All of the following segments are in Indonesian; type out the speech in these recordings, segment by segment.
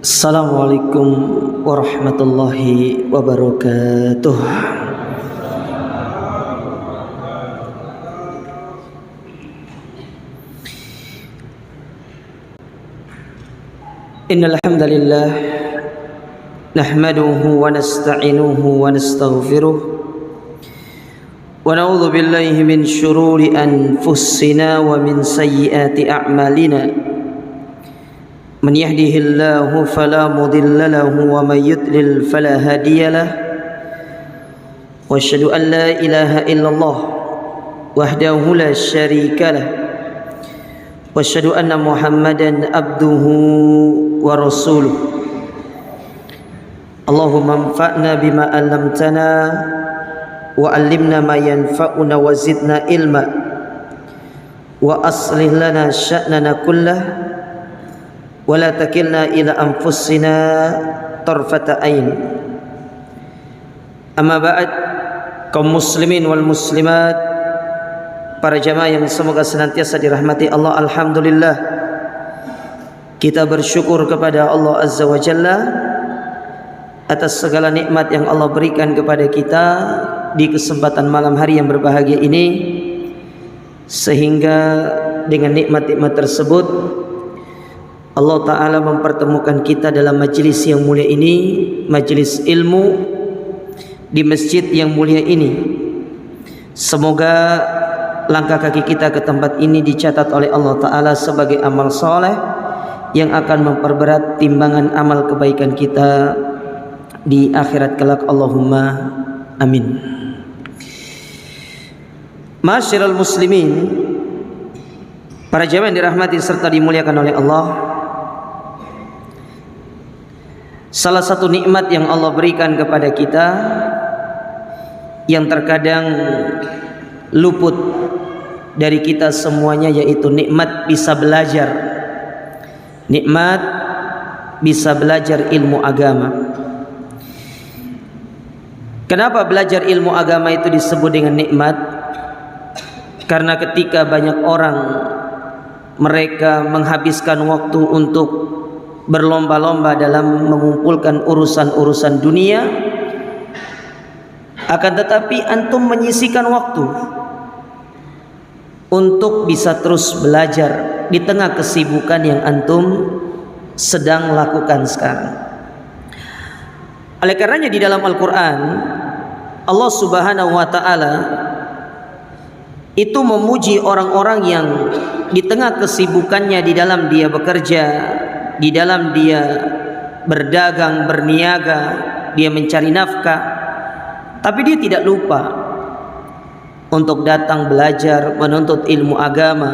Assalamualaikum warahmatullahi wabarakatuh. Innal hamdalillah nahmaduhu wa nasta'inuhu wa nastaghfiruh wa na'udzu billahi min shururi anfusina wa min sayyiati a'malina. من يهده الله فلا مضل له ومن يضلل فلا هادي له واشهد ان لا اله الا الله وحده لا شريك له واشهد ان محمدا عبده ورسوله اللهم انفعنا بما علمتنا وعلمنا ما ينفعنا وزدنا علما واصلح لنا شأننا كله wala takilna ila anfusina tarfata ain. Amma ba'd, kaum muslimin wal muslimat, para jamaah yang semoga senantiasa dirahmati Allah, alhamdulillah kita bersyukur kepada Allah Azza wa Jalla atas segala nikmat yang Allah berikan kepada kita di kesempatan malam hari yang berbahagia ini, sehingga dengan nikmat-nikmat tersebut Allah Ta'ala mempertemukan kita dalam majelis yang mulia ini, majelis ilmu di masjid yang mulia ini. Semoga langkah kaki kita ke tempat ini dicatat oleh Allah Ta'ala sebagai amal soleh yang akan memperberat timbangan amal kebaikan kita di akhirat kelak. Allahumma amin. Ma'asyiral muslimin, para jamaah yang dirahmati serta dimuliakan oleh Allah, salah satu nikmat yang Allah berikan kepada kita yang terkadang luput dari kita semuanya, yaitu nikmat bisa belajar. Nikmat bisa belajar ilmu agama. Kenapa belajar ilmu agama itu disebut dengan nikmat? Karena ketika banyak orang mereka menghabiskan waktu untuk berlomba-lomba dalam mengumpulkan urusan-urusan dunia, akan tetapi antum menyisihkan waktu untuk bisa terus belajar di tengah kesibukan yang antum sedang lakukan sekarang. Oleh karenanya di dalam Al-Quran Allah Subhanahu wa Ta'ala itu memuji orang-orang yang di tengah kesibukannya, di dalam dia bekerja, di dalam dia berdagang, berniaga, dia mencari nafkah, tapi dia tidak lupa untuk datang belajar, menuntut ilmu agama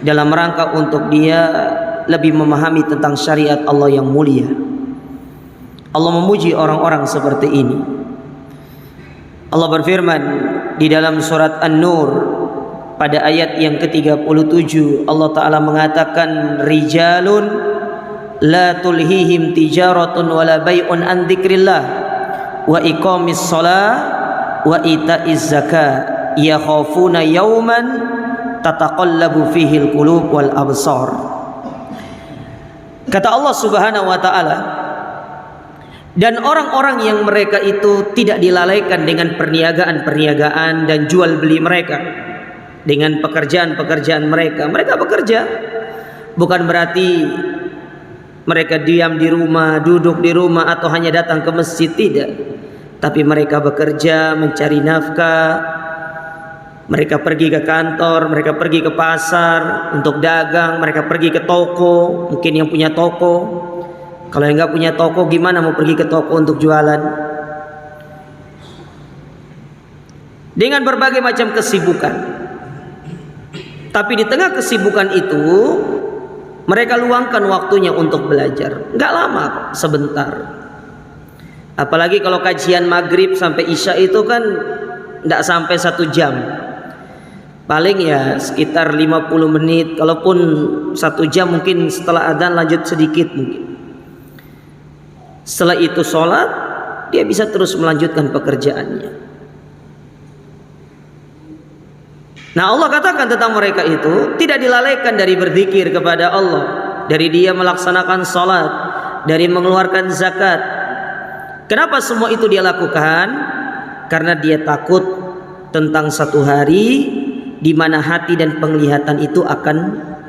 dalam rangka untuk dia lebih memahami tentang syariat Allah yang mulia. Allah memuji orang-orang seperti ini. Allah berfirman di dalam surat An-Nur pada ayat yang ke-37, Allah Ta'ala mengatakan, rijalun la tulhihim tijaratun wala bay'un an dzikrillah wa iqamis shalah wa itaiz zakah yakhafuna yawman tataqallabu fihi alqulub wal absar. Kata Allah Subhanahu wa Ta'ala, dan orang-orang yang mereka itu tidak dilalaikan dengan perniagaan-perniagaan dan jual beli mereka, dengan pekerjaan-pekerjaan mereka. Mereka bekerja, bukan berarti mereka diam di rumah, duduk di rumah, atau hanya datang ke masjid, tidak. Tapi mereka bekerja, mencari nafkah. Mereka pergi ke kantor, mereka pergi ke pasar untuk dagang, mereka pergi ke toko. Mungkin yang punya toko, kalau yang nggak punya toko, gimana mau pergi ke toko untuk jualan? Dengan berbagai macam kesibukan. Tapi di tengah kesibukan itu mereka luangkan waktunya untuk belajar. Nggak lama kok, sebentar. Apalagi kalau kajian maghrib sampai isya itu kan nggak sampai 1 jam. Paling ya sekitar 50 menit. Kalaupun 1 jam mungkin setelah adzan lanjut sedikit mungkin. Setelah itu sholat, dia bisa terus melanjutkan pekerjaannya. Nah, Allah katakan tentang mereka itu tidak dilalaikan dari berzikir kepada Allah, dari dia melaksanakan salat, dari mengeluarkan zakat. Kenapa semua itu dia lakukan? Karena dia takut tentang satu hari di mana hati dan penglihatan itu akan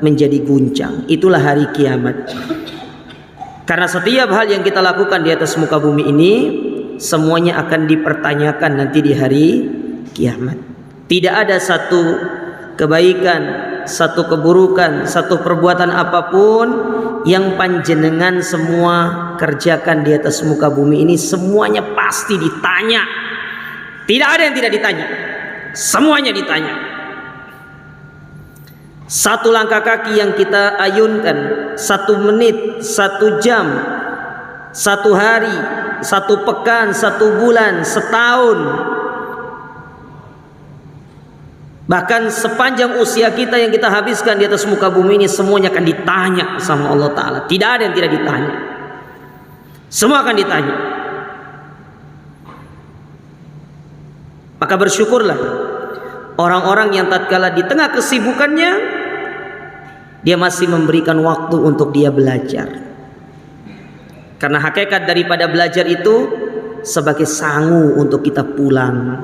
menjadi guncang. Itulah hari kiamat. Karena setiap hal yang kita lakukan di atas muka bumi ini semuanya akan dipertanyakan nanti di hari kiamat. Tidak ada satu kebaikan, satu keburukan, satu perbuatan apapun yang panjenengan semua kerjakan di atas muka bumi ini, semuanya pasti ditanya. Tidak ada yang tidak ditanya. Semuanya ditanya. Satu langkah kaki yang kita ayunkan, 1 menit, 1 jam, 1 hari, 1 pekan, 1 bulan, setahun, bahkan sepanjang usia kita yang kita habiskan di atas muka bumi ini, semuanya akan ditanya sama Allah Ta'ala. Tidak ada yang tidak ditanya. Semua akan ditanya. Maka bersyukurlah orang-orang yang tatkala di tengah kesibukannya dia masih memberikan waktu untuk dia belajar. Karena hakikat daripada belajar itu sebagai sangu untuk kita pulang.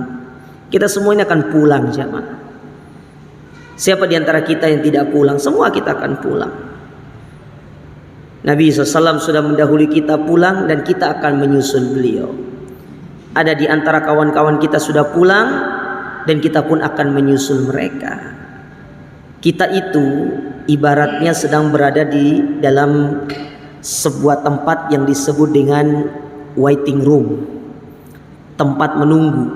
Kita semua ini akan pulang, jemaah. Siapa di antara kita yang tidak pulang? Semua kita akan pulang. Nabi SAW sudah mendahului kita pulang dan kita akan menyusul beliau. Ada di antara kawan-kawan kita sudah pulang dan kita pun akan menyusul mereka. Kita itu ibaratnya sedang berada di dalam sebuah tempat yang disebut dengan waiting room, tempat menunggu,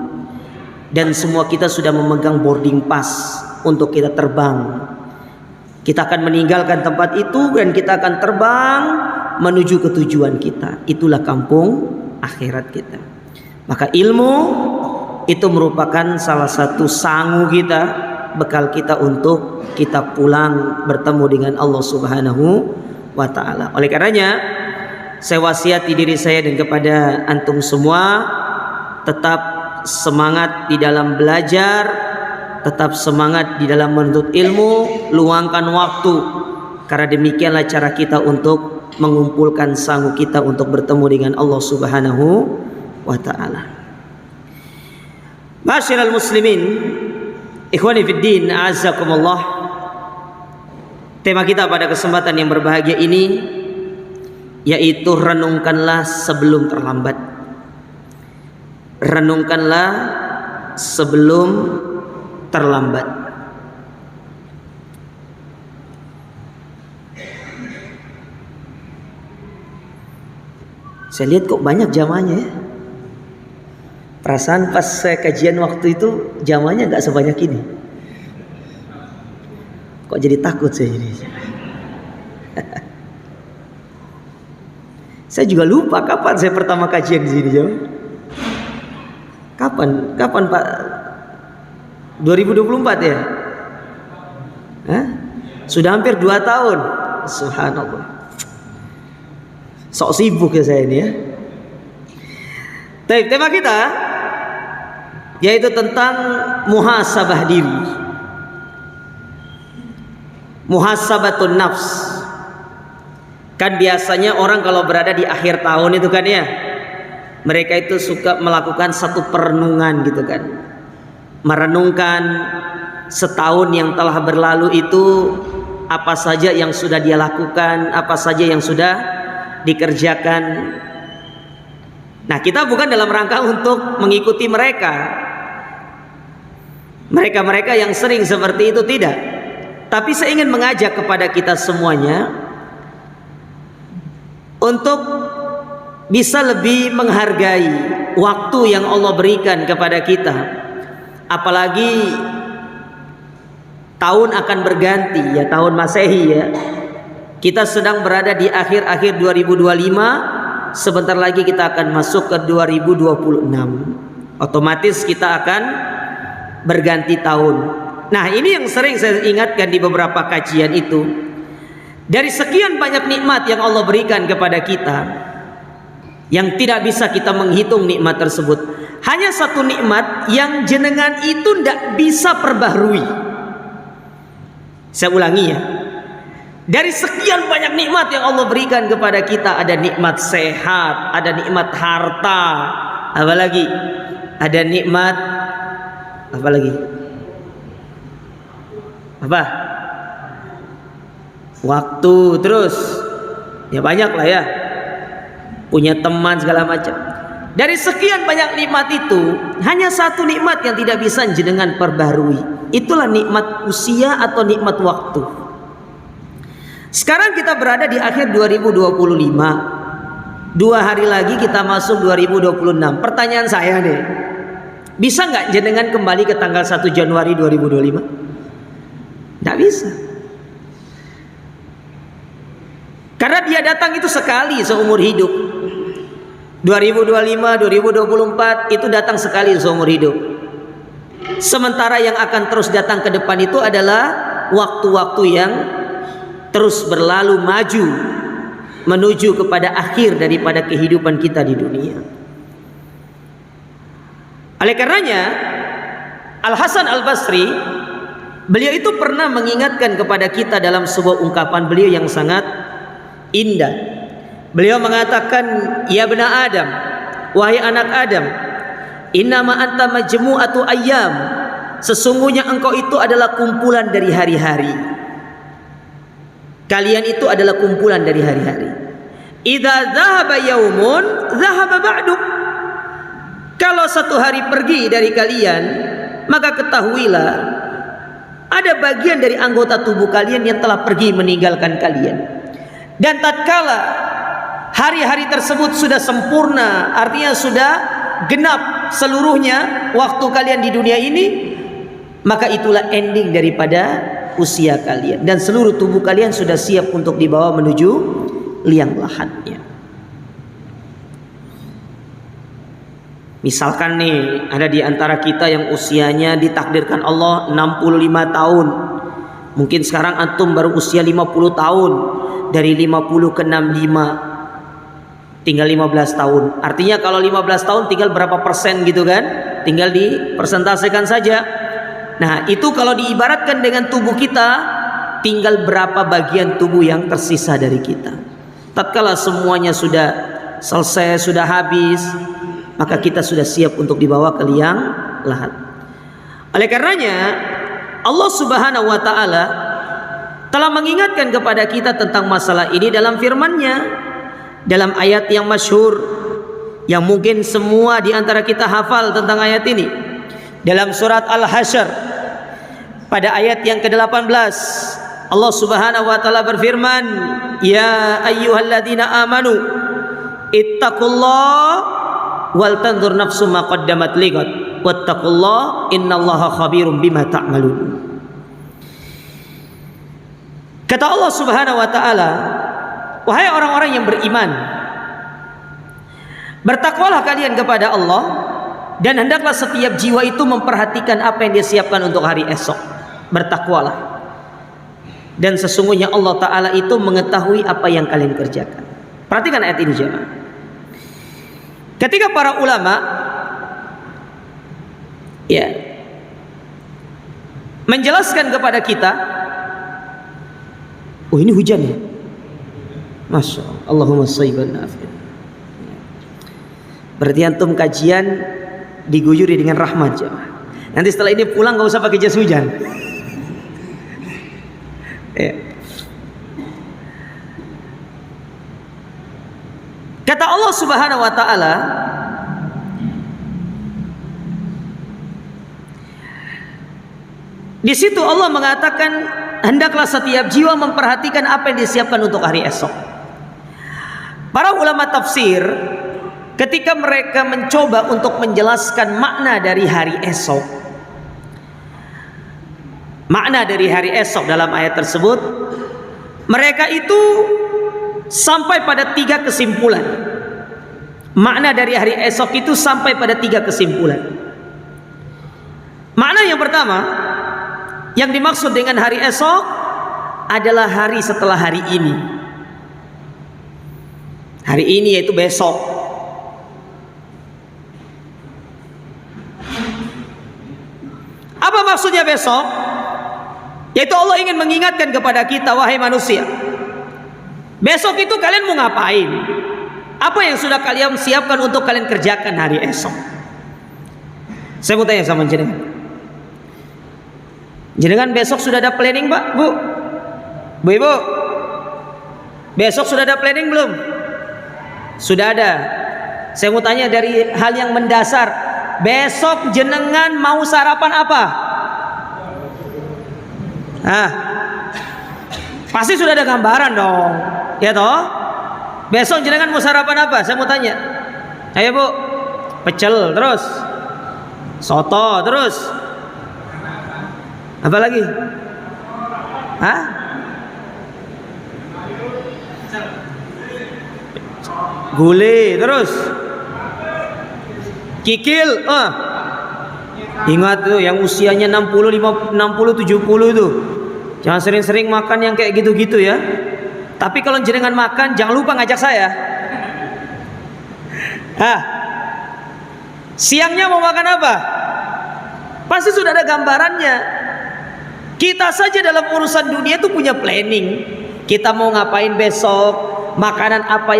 dan semua kita sudah memegang boarding pass untuk kita terbang. Kita akan meninggalkan tempat itu dan kita akan terbang menuju ke tujuan kita. Itulah kampung akhirat kita. Maka ilmu itu merupakan salah satu sangu kita, bekal kita untuk kita pulang bertemu dengan Allah Subhanahu wa ta'ala. Oleh karenanya saya wasiati diri saya dan kepada antum semua, tetap semangat di dalam belajar, tetap semangat di dalam menuntut ilmu, luangkan waktu, karena demikianlah cara kita untuk mengumpulkan sangu kita untuk bertemu dengan Allah Subhanahu wa ta'ala. Ma'asyiral muslimin, ikhwani fiddin, a'azzakumullah. Tema kita pada kesempatan yang berbahagia ini yaitu renungkanlah sebelum terlambat. Renungkanlah sebelum terlambat. Saya lihat kok banyak jamaahnya ya. Perasaan pas saya kajian waktu itu jamaahnya nggak sebanyak ini. Kok jadi takut saya ini. Saya juga lupa kapan saya pertama kajian di sini, jamaah. Kapan Pak? 2024 ya? Hah? Sudah hampir 2 tahun. Subhanallah. Sok sibuk ya saya ini ya. Baik, tema kita yaitu tentang muhasabah diri. Muhasabatun nafs. Kan biasanya orang kalau berada di akhir tahun itu kan ya, mereka itu suka melakukan satu perenungan gitu kan. Merenungkan setahun yang telah berlalu itu apa saja yang sudah dia lakukan, apa saja yang sudah dikerjakan. Nah, kita bukan dalam rangka untuk mengikuti mereka yang sering seperti itu, tidak. Tapi saya ingin mengajak kepada kita semuanya untuk bisa lebih menghargai waktu yang Allah berikan kepada kita. Apalagi tahun akan berganti ya, tahun Masehi ya. Kita sedang berada di akhir-akhir 2025, sebentar lagi kita akan masuk ke 2026. Otomatis kita akan berganti tahun. Nah, ini yang sering saya ingatkan di beberapa kajian itu. Dari sekian banyak nikmat yang Allah berikan kepada kita, yang tidak bisa kita menghitung nikmat tersebut, hanya satu nikmat yang jenengan itu tidak bisa perbaharui. Saya ulangi ya. Dari sekian banyak nikmat yang Allah berikan kepada kita, ada nikmat sehat, ada nikmat harta, apalagi ada nikmat apalagi apa? Waktu, terus ya banyak lah ya, punya teman segala macam. Dari sekian banyak nikmat itu, hanya satu nikmat yang tidak bisa jenengan perbarui. Itulah nikmat usia atau nikmat waktu. Sekarang kita berada di akhir 2025. 2 hari lagi kita masuk 2026. Pertanyaan saya nih, bisa nggak jenengan kembali ke tanggal 1 Januari 2025? Nggak bisa. Karena dia datang itu sekali seumur hidup. 2025, 2024 itu datang sekali seumur hidup. Sementara yang akan terus datang ke depan itu adalah waktu-waktu yang terus berlalu maju menuju kepada akhir daripada kehidupan kita di dunia. Oleh karenanya Al Hasan Al Basri, beliau itu pernah mengingatkan kepada kita dalam sebuah ungkapan beliau yang sangat indah. Beliau mengatakan, ya bena Adam, wahai anak Adam, innama anta majmu'atu ayyam, sesungguhnya engkau itu adalah kumpulan dari hari-hari. Kalian itu adalah kumpulan dari hari-hari. Idza dzahaba yaumun dzahaba ba'du. Kalau satu hari pergi dari kalian, maka ketahuilah ada bagian dari anggota tubuh kalian yang telah pergi meninggalkan kalian. Dan tatkala hari-hari tersebut sudah sempurna, artinya sudah genap seluruhnya waktu kalian di dunia ini, maka itulah ending daripada usia kalian, dan seluruh tubuh kalian sudah siap untuk dibawa menuju liang lahatnya. Misalkan nih, ada di antara kita yang usianya ditakdirkan Allah 65 tahun. Mungkin sekarang antum baru usia 50 tahun. Dari 50 ke 65 tinggal 15 tahun. Artinya kalau 15 tahun tinggal berapa persen gitu kan? Tinggal dipersentasekan saja. Nah, itu kalau diibaratkan dengan tubuh kita, tinggal berapa bagian tubuh yang tersisa dari kita. Tatkala semuanya sudah selesai, sudah habis, maka kita sudah siap untuk dibawa ke liang lahat. Oleh karenanya, Allah Subhanahu wa taala telah mengingatkan kepada kita tentang masalah ini dalam firman-Nya, dalam ayat yang masyhur yang mungkin semua di antara kita hafal tentang ayat ini. Dalam surat Al-Hasyr pada ayat yang ke-18, Allah Subhanahu wa taala berfirman, "Ya ayyuhalladzina amanu ittaqullaha wal tanzur nafsum ma qaddamat lighad wattaqullaha innallaha khabirum bima ta'malun." Kata Allah Subhanahu wa taala, wahai orang-orang yang beriman, bertakwalah kalian kepada Allah, dan hendaklah setiap jiwa itu memperhatikan apa yang dia siapkan untuk hari esok. Bertakwalah, dan sesungguhnya Allah Ta'ala itu mengetahui apa yang kalian kerjakan. Perhatikan ayat ini jemaah. Ketika para ulama menjelaskan kepada kita, oh ini hujan ya, Masya Allah, Allahumma shayban nafi'. Berarti antum kajian diguyuri dengan rahmat jemaah. Nanti setelah ini pulang gak usah pakai jas hujan. Kata Allah Subhanahu wa taala, di situ Allah mengatakan, hendaklah setiap jiwa memperhatikan apa yang disiapkan untuk hari esok. Para ulama tafsir ketika mereka mencoba untuk menjelaskan makna dari hari esok, makna dari hari esok dalam ayat tersebut, mereka itu sampai pada 3 kesimpulan. Makna dari hari esok itu sampai pada 3 kesimpulan. Makna yang pertama, yang dimaksud dengan hari esok adalah hari setelah hari ini. Hari ini yaitu besok. Apa maksudnya besok? Yaitu Allah ingin mengingatkan kepada kita, wahai manusia, besok itu kalian mau ngapain? Apa yang sudah kalian siapkan untuk kalian kerjakan hari esok? Saya mau tanya sama jenengan. Jenengan besok sudah ada planning, Pak, Bu? Bu, Ibu? Besok sudah ada planning belum? Sudah ada. Saya mau tanya dari hal yang mendasar. Besok jenengan mau sarapan apa? Pasti sudah ada gambaran dong, ya toh? Besok jenengan mau sarapan apa? Saya mau tanya. Ayo Bu, pecel terus, soto terus, apa lagi? Gulai terus, kikil. Ingat tuh yang usianya 60, 70 tuh. Jangan sering-sering makan yang kayak gitu-gitu ya. Tapi kalau jenengan makan jangan lupa ngajak saya. Siangnya mau makan apa? Pasti sudah ada gambarannya. Kita saja dalam urusan dunia itu punya planning. Kita mau ngapain besok, makanan apa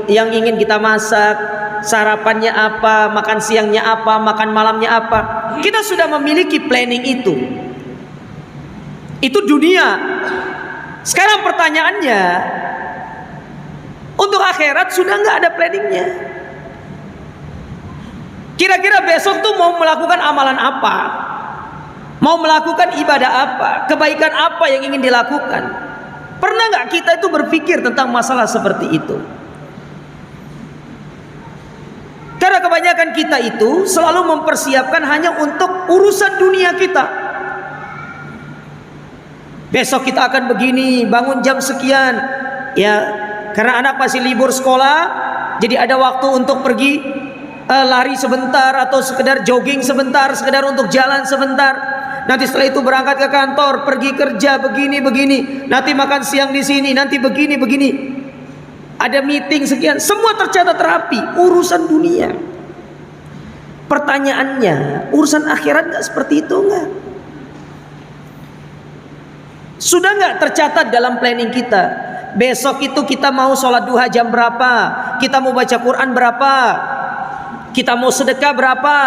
yang ingin kita masak, sarapannya apa, makan siangnya apa, makan malamnya apa. Kita sudah memiliki planning itu. Itu dunia. Sekarang pertanyaannya, untuk akhirat sudah nggak ada planningnya. Kira-kira besok tuh mau melakukan amalan apa, mau melakukan ibadah apa, kebaikan apa yang ingin dilakukan. Pernah nggak kita itu berpikir tentang masalah seperti itu? Karena kebanyakan kita itu selalu mempersiapkan hanya untuk urusan dunia kita. Besok kita akan begini, bangun jam sekian. Ya, karena anak masih libur sekolah, jadi ada waktu untuk pergi lari sebentar atau sekedar jogging sebentar, sekedar untuk jalan sebentar. Nanti setelah itu berangkat ke kantor, pergi kerja begini. Nanti makan siang di sini, nanti begini. Ada meeting sekian, semua tercatat rapi, urusan dunia. Pertanyaannya, urusan akhirat nggak seperti itu nggak? Sudah nggak tercatat dalam planning kita? Besok itu kita mau sholat duha jam berapa? Kita mau baca Quran berapa? Kita mau sedekah berapa?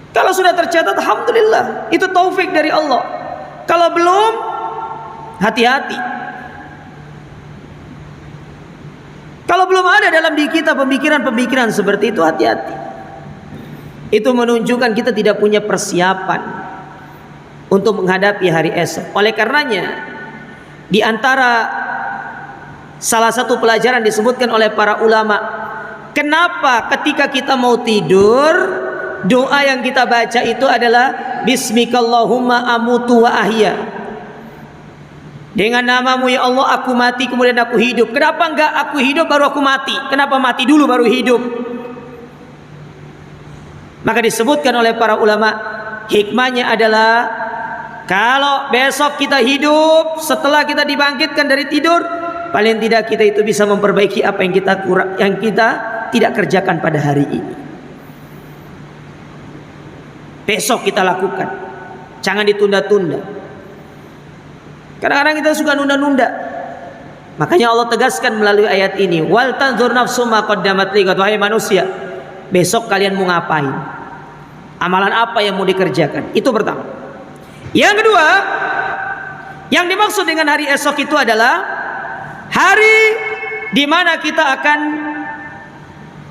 Kalau sudah tercatat, alhamdulillah, itu taufik dari Allah. Kalau belum, hati-hati. Kalau belum ada dalam diri kita pemikiran-pemikiran seperti itu, hati-hati. Itu menunjukkan kita tidak punya persiapan untuk menghadapi hari esok. Oleh karenanya, di antara salah satu pelajaran disebutkan oleh para ulama, kenapa ketika kita mau tidur, doa yang kita baca itu adalah Bismikallahumma amutu wa ahya. Dengan namamu ya Allah aku mati kemudian aku hidup. Kenapa enggak aku hidup baru aku mati? Kenapa mati dulu baru hidup? Maka disebutkan oleh para ulama, hikmahnya adalah kalau besok kita hidup setelah kita dibangkitkan dari tidur, paling tidak kita itu bisa memperbaiki apa yang kita tidak kerjakan pada hari ini. Besok kita lakukan, jangan ditunda-tunda. Kadang-kadang kita suka nunda-nunda. Makanya Allah tegaskan melalui ayat ini, wal tanzur nafsum ma qaddamat lighad. Wahai manusia, besok kalian mau ngapain? Amalan apa yang mau dikerjakan? Itu pertama. Yang kedua, yang dimaksud dengan hari esok itu adalah hari di mana kita akan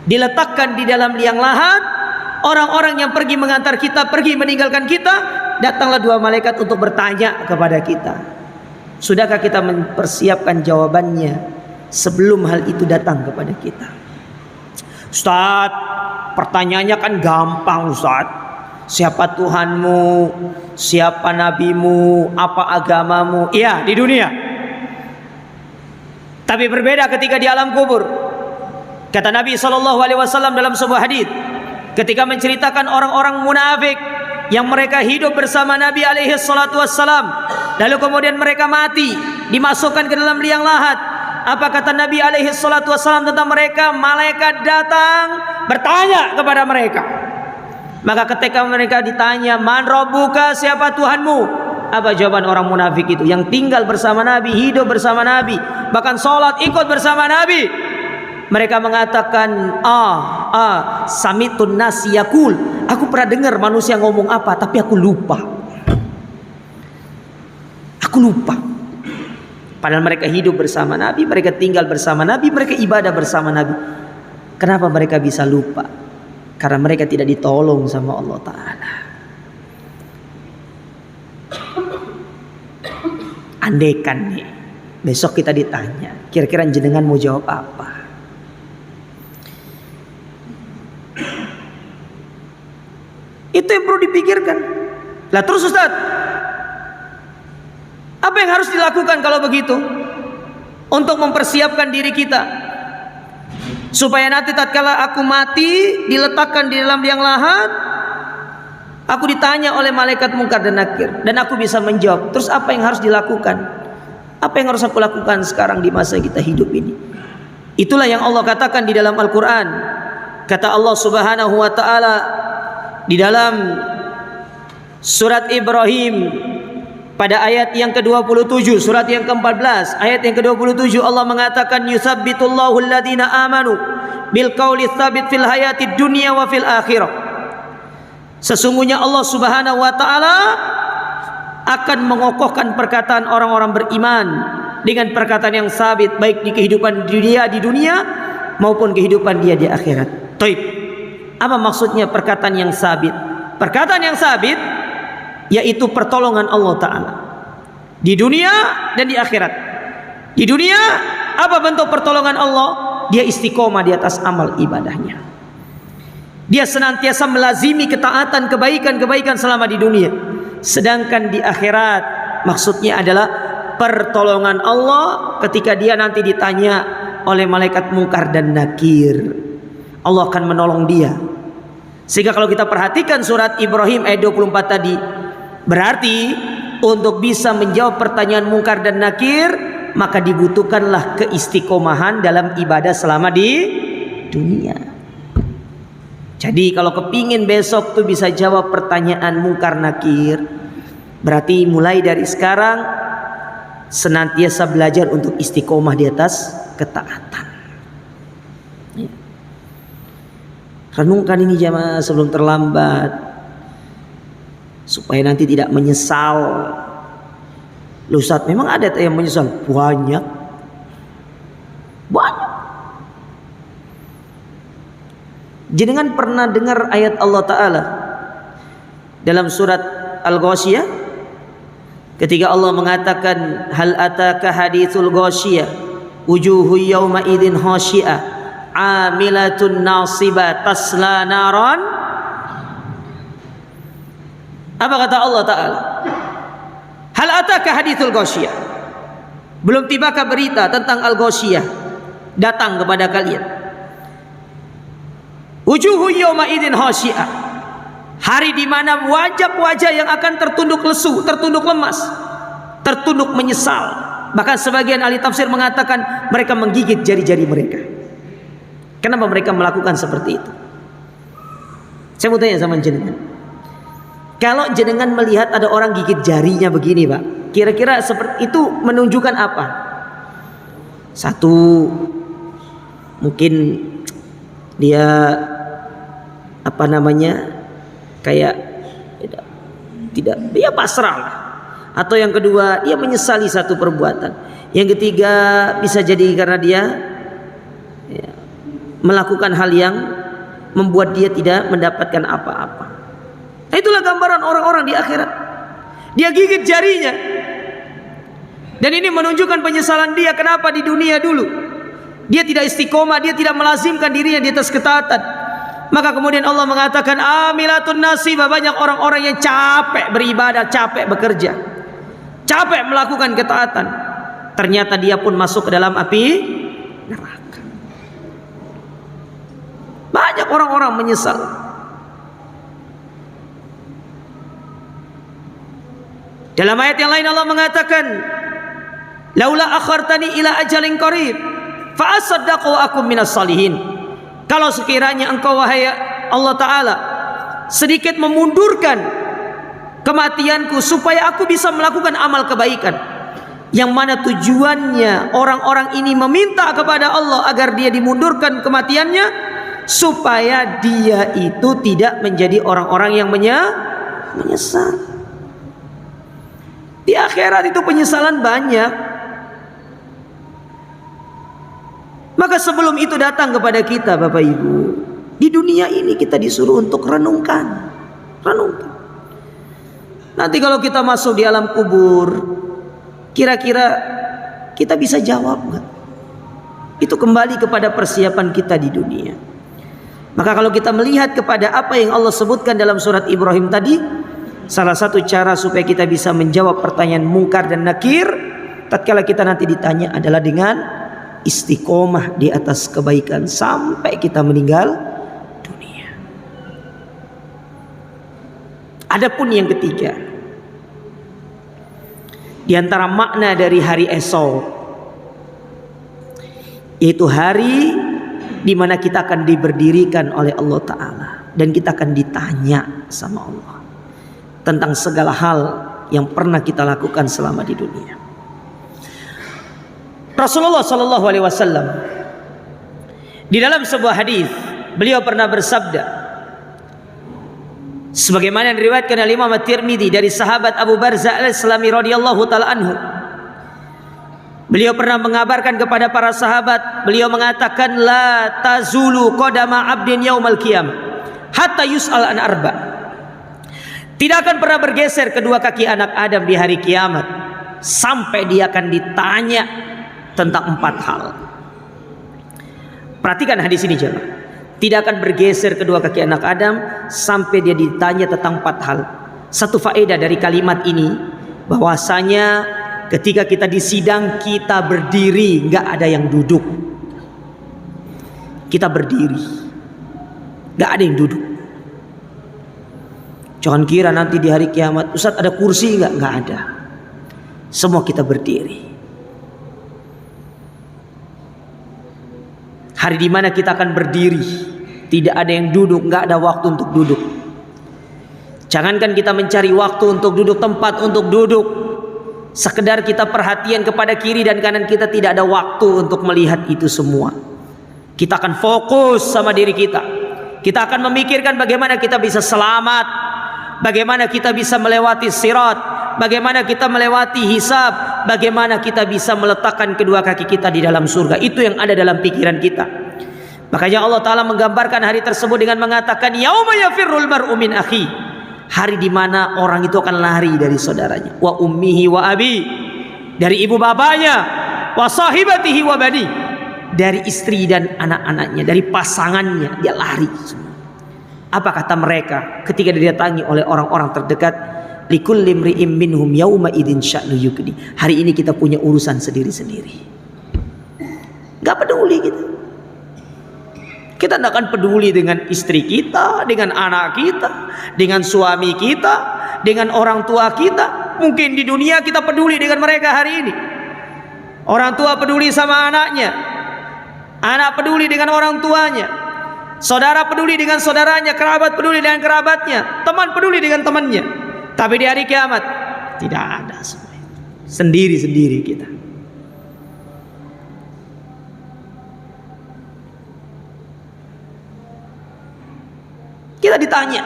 diletakkan di dalam liang lahat. Orang-orang yang pergi mengantar kita, pergi meninggalkan kita, datanglah dua malaikat untuk bertanya kepada kita. Sudahkah kita mempersiapkan jawabannya sebelum hal itu datang kepada kita? Ustaz, pertanyaannya kan gampang Ustaz. Siapa Tuhanmu? Siapa nabimu? Apa agamamu? Iya, di dunia. Tapi berbeda ketika di alam kubur. Kata Nabi SAW dalam sebuah hadis, ketika menceritakan orang-orang munafik yang mereka hidup bersama Nabi SAW, lalu kemudian mereka mati, dimasukkan ke dalam liang lahat. Apa kata Nabi SAW tentang mereka? Malaikat datang bertanya kepada mereka, Maka ketika mereka ditanya, "Man rabbuka?" Siapa Tuhanmu? Apa jawaban orang munafik itu yang tinggal bersama Nabi, hidup bersama Nabi, bahkan sholat ikut bersama Nabi? Mereka mengatakan, samitun nas yaqul. Aku pernah dengar manusia ngomong apa, tapi aku lupa. Aku lupa. Padahal mereka hidup bersama Nabi, mereka tinggal bersama Nabi, mereka ibadah bersama Nabi. Kenapa mereka bisa lupa? Karena mereka tidak ditolong sama Allah Ta'ala. Andaikan nih, besok kita ditanya, kira-kira jenengan mau jawab apa? Itu yang perlu dipikirkan. Lah terus Ustaz, apa yang harus dilakukan kalau begitu? Untuk mempersiapkan diri kita supaya nanti tatkala aku mati, diletakkan di dalam liang lahat, aku ditanya oleh malaikat mungkar dan nakir, dan aku bisa menjawab. Terus apa yang harus dilakukan? Apa yang harus aku lakukan sekarang di masa kita hidup ini? Itulah yang Allah katakan di dalam Al-Quran. Kata Allah Subhanahu wa ta'ala di dalam surat Ibrahim pada ayat yang ke-27, surat yang ke-14, ayat yang ke-27, Allah mengatakan, "Yusabbitullahu alladhina amanu bil qauli tsabit fil hayatid dunya wa fil akhirah." Sesungguhnya Allah Subhanahu wa taala akan mengokohkan perkataan orang-orang beriman dengan perkataan yang sabit, baik di kehidupan dia di dunia maupun kehidupan dia di akhirat. Taib. Apa maksudnya perkataan yang sabit? Perkataan yang sabit yaitu pertolongan Allah Ta'ala di dunia dan di akhirat. Di dunia, apa bentuk pertolongan Allah? Dia istiqomah di atas amal ibadahnya. Dia senantiasa melazimi ketaatan, kebaikan-kebaikan selama di dunia. Sedangkan di akhirat, maksudnya adalah pertolongan Allah ketika dia nanti ditanya oleh malaikat mungkar dan nakir. Allah akan menolong dia. Sehingga kalau kita perhatikan surat Ibrahim ayat 24 tadi, berarti untuk bisa menjawab pertanyaan mungkar dan nakir, maka dibutuhkanlah keistiqomahan dalam ibadah selama di dunia. Jadi kalau kepingin besok tuh bisa jawab pertanyaan mungkar nakir, berarti mulai dari sekarang senantiasa belajar untuk istiqomah di atas ketaatan. Renungkan ini jamaah sebelum terlambat, supaya nanti tidak menyesal. Loh Ustaz, memang ada yang menyesal? Banyak. Jenengan pernah dengar ayat Allah Ta'ala dalam surat Al-Ghasyiyah ketika Allah mengatakan, "Hal ataka haditsul ghasyiyah wujuhu yawma idzin khasyi'ah amilatun nasibah tasla naran." Apa kata Allah Ta'ala? Hal ataka hadithul ghasyiyah. Belum tibakah berita tentang al-ghasyiyah datang kepada kalian? Wujuhu yawma idzin khasyi'ah. Hari di mana wajah-wajah yang akan tertunduk lesu, tertunduk lemas, tertunduk menyesal. Bahkan sebagian ahli tafsir mengatakan mereka menggigit jari-jari mereka. Kenapa mereka melakukan seperti itu? Saya mau tanya sama jenengan. Kalau jenengan melihat ada orang gigit jarinya begini, Pak, kira-kira seperti itu menunjukkan apa? Satu, mungkin dia kayak tidak dia pasrah lah. Atau yang kedua, dia menyesali satu perbuatan. Yang ketiga, bisa jadi karena dia melakukan hal yang membuat dia tidak mendapatkan apa-apa. Nah, itulah gambaran orang-orang di akhirat. Dia gigit jarinya, dan ini menunjukkan penyesalan dia. Kenapa di dunia dulu dia tidak istiqomah, dia tidak melazimkan dirinya di atas ketaatan. Maka kemudian Allah mengatakan, amilatun nasibah. Banyak orang-orang yang capek beribadah, capek bekerja, capek melakukan ketaatan. Ternyata dia pun masuk ke dalam api neraka. Banyak orang-orang menyesal. Dalam ayat yang lain Allah mengatakan, laula akhartani ila ajalin qarib fa asaddaqu wa akum minas salihin. Kalau sekiranya engkau wahai Allah Ta'ala sedikit memundurkan kematianku supaya aku bisa melakukan amal kebaikan, yang mana tujuannya orang-orang ini meminta kepada Allah agar dia dimundurkan kematiannya supaya dia itu tidak menjadi orang-orang yang menyesal. Di akhirat itu penyesalan banyak. Maka sebelum itu datang kepada kita Bapak Ibu, di dunia ini kita disuruh untuk renungkan. Nanti kalau kita masuk di alam kubur, kira-kira kita bisa jawab nggak? Itu kembali kepada persiapan kita di dunia. Maka kalau kita melihat kepada apa yang Allah sebutkan dalam surat Ibrahim tadi, salah satu cara supaya kita bisa menjawab pertanyaan mungkar dan nakir tatkala kita nanti ditanya adalah dengan istiqomah di atas kebaikan sampai kita meninggal dunia. Adapun yang ketiga, di antara makna dari hari esok, yaitu hari di mana kita akan diberdirikan oleh Allah Ta'ala dan kita akan ditanya sama Allah tentang segala hal yang pernah kita lakukan selama di dunia. Rasulullah Sallallahu Alaihi Wasallam di dalam sebuah hadis beliau pernah bersabda, sebagaimana yang diriwayatkan oleh Imam At-Tirmidzi dari sahabat Abu Barzah Al-Aslami radhiyallahu taala anhu. Beliau pernah mengabarkan kepada para sahabat, beliau mengatakan, la tazulu qadama 'abdin yaumal qiyamah hatta yus'al an arba. Tidak akan pernah bergeser kedua kaki anak Adam di hari kiamat sampai dia akan ditanya tentang 4 hal. Perhatikan hadis ini jemaah. Tidak akan bergeser kedua kaki anak Adam sampai dia ditanya tentang 4 hal. Satu faedah dari kalimat ini, bahwasanya ketika kita di sidang kita berdiri, nggak ada yang duduk. Kita berdiri, nggak ada yang duduk. Jangan kira nanti di hari kiamat, Ustaz ada kursi nggak? Nggak ada. Semua kita berdiri. Hari di mana kita akan berdiri, tidak ada yang duduk, nggak ada waktu untuk duduk. Jangankan kita mencari waktu untuk duduk, tempat untuk duduk, sekedar kita perhatian kepada kiri dan kanan kita, tidak ada waktu untuk melihat itu semua. Kita akan fokus sama diri kita. Kita akan memikirkan bagaimana kita bisa selamat, bagaimana kita bisa melewati sirat, bagaimana kita melewati hisab, bagaimana kita bisa meletakkan kedua kaki kita di dalam surga. Itu yang ada dalam pikiran kita. Makanya Allah Ta'ala menggambarkan hari tersebut dengan mengatakan, yauma yafirrul mar'u min akhi. Hari di mana orang itu akan lari dari saudaranya, wa ummihi wa abi, dari ibu bapaknya, wa sahibatihi wa bani, dari istri dan anak-anaknya, dari pasangannya, dia lari. Apa kata mereka ketika didatangi oleh orang-orang terdekat? Likulli imri'im minhum yauma idzin sya'nu yughni. Hari ini kita punya urusan sendiri-sendiri. Gak peduli kita. Kita tidak akan peduli dengan istri kita, dengan anak kita, dengan suami kita, dengan orang tua kita. Mungkin di dunia kita peduli dengan mereka hari ini. Orang tua peduli sama anaknya, anak peduli dengan orang tuanya, saudara peduli dengan saudaranya, kerabat peduli dengan kerabatnya, teman peduli dengan temannya. Tapi di hari kiamat tidak ada semua itu. Sendiri-sendiri kita. Kita ditanya,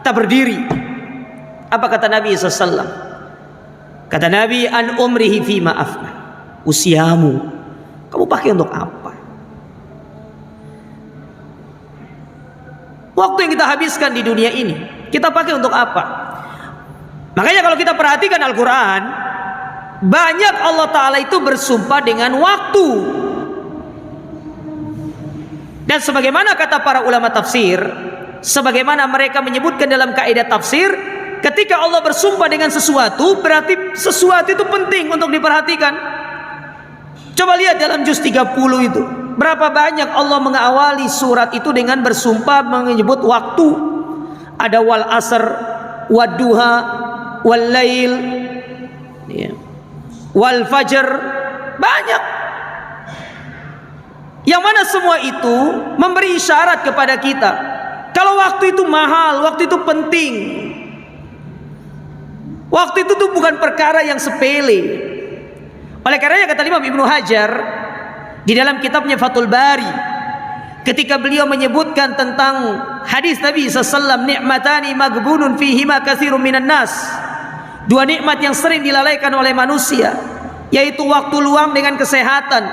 kita berdiri. Apa kata Nabi SAW? Kata Nabi, an umrihi fima afna. Usiamu, kamu pakai untuk apa? Waktu yang kita habiskan di dunia ini, kita pakai untuk apa? Makanya kalau kita perhatikan Al-Quran, banyak Allah Ta'ala itu bersumpah dengan waktu. Dan sebagaimana kata para ulama tafsir, sebagaimana mereka menyebutkan dalam kaidah tafsir, ketika Allah bersumpah dengan sesuatu, berarti sesuatu itu penting untuk diperhatikan. Coba lihat dalam juz 30 itu, berapa banyak Allah mengawali surat itu dengan bersumpah menyebut waktu. Ada wal asr, wad duha, wal lail, wal fajr, banyak. Yang mana semua itu memberi isyarat kepada kita Kalau waktu itu mahal, waktu itu penting. Waktu itu tuh bukan perkara yang sepele. Oleh karenanya kata Imam Ibnu Hajar di dalam kitabnya Fathul Bari, ketika beliau menyebutkan tentang hadis Nabi SAW, ni'matani maghbunun fihima katsirun minan nas, dua nikmat yang sering dilalaikan oleh manusia, yaitu waktu luang dengan kesehatan.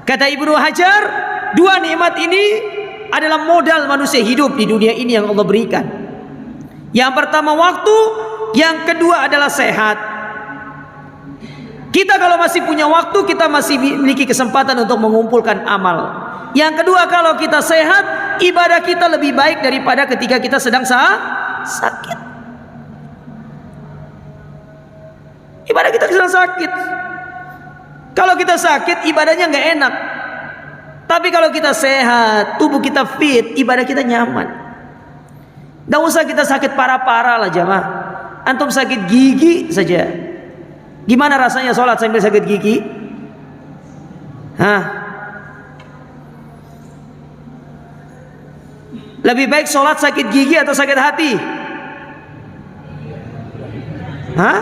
Kata Ibnu Hajar, dua nikmat ini adalah modal manusia hidup di dunia ini yang Allah berikan. Yang pertama waktu, yang kedua adalah sehat. Kita kalau masih punya waktu, kita masih memiliki kesempatan untuk mengumpulkan amal. Yang kedua, kalau kita sehat, ibadah kita lebih baik daripada ketika kita sedang sakit. Ibadah kita sedang sakit. Kalau kita sakit, ibadahnya nggak enak. Tapi kalau kita sehat, tubuh kita fit, ibadah kita nyaman. Nggak usah kita sakit parah-parah lah jamaah. Antum sakit gigi saja, gimana rasanya sholat sambil sakit gigi? Hah? Lebih baik sholat sakit gigi atau sakit hati? Hah?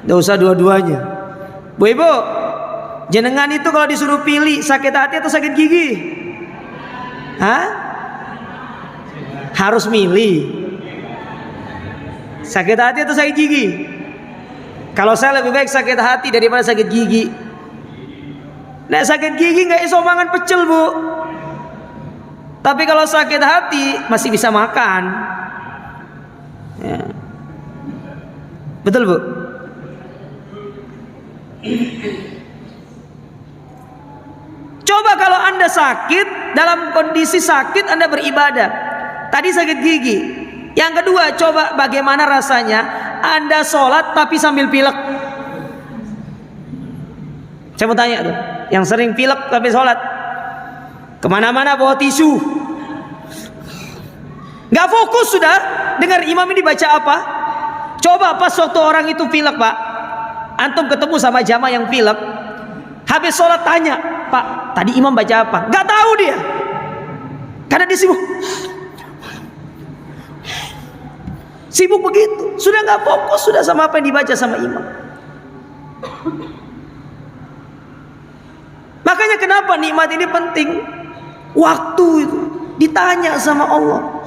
Nggak usah dua-duanya. Bu Ibu, jenengan itu kalau disuruh pilih sakit hati atau sakit gigi? Hah? Harus milih sakit hati atau sakit gigi. Kalau saya lebih baik sakit hati daripada sakit gigi. Nah, sakit gigi nggak iso mangan pecel bu, tapi kalau sakit hati masih bisa makan ya. Betul bu? Coba kalau Anda sakit, dalam kondisi sakit Anda beribadah. Tadi sakit gigi. Yang kedua, coba bagaimana rasanya Anda sholat tapi sambil pilek. Saya mau tanya tuh, yang sering pilek tapi sholat, kemana-mana bawa tisu, nggak fokus sudah dengar imam ini baca apa. Coba pas waktu orang itu pilek pak, antum ketemu sama jamaah yang pilek, habis sholat tanya, Pak tadi imam baca apa? Nggak tahu dia, karena dia sibuk begitu, sudah nggak fokus sudah sama apa yang dibaca sama imam. Makanya kenapa nikmat ini penting? Waktu itu ditanya sama Allah.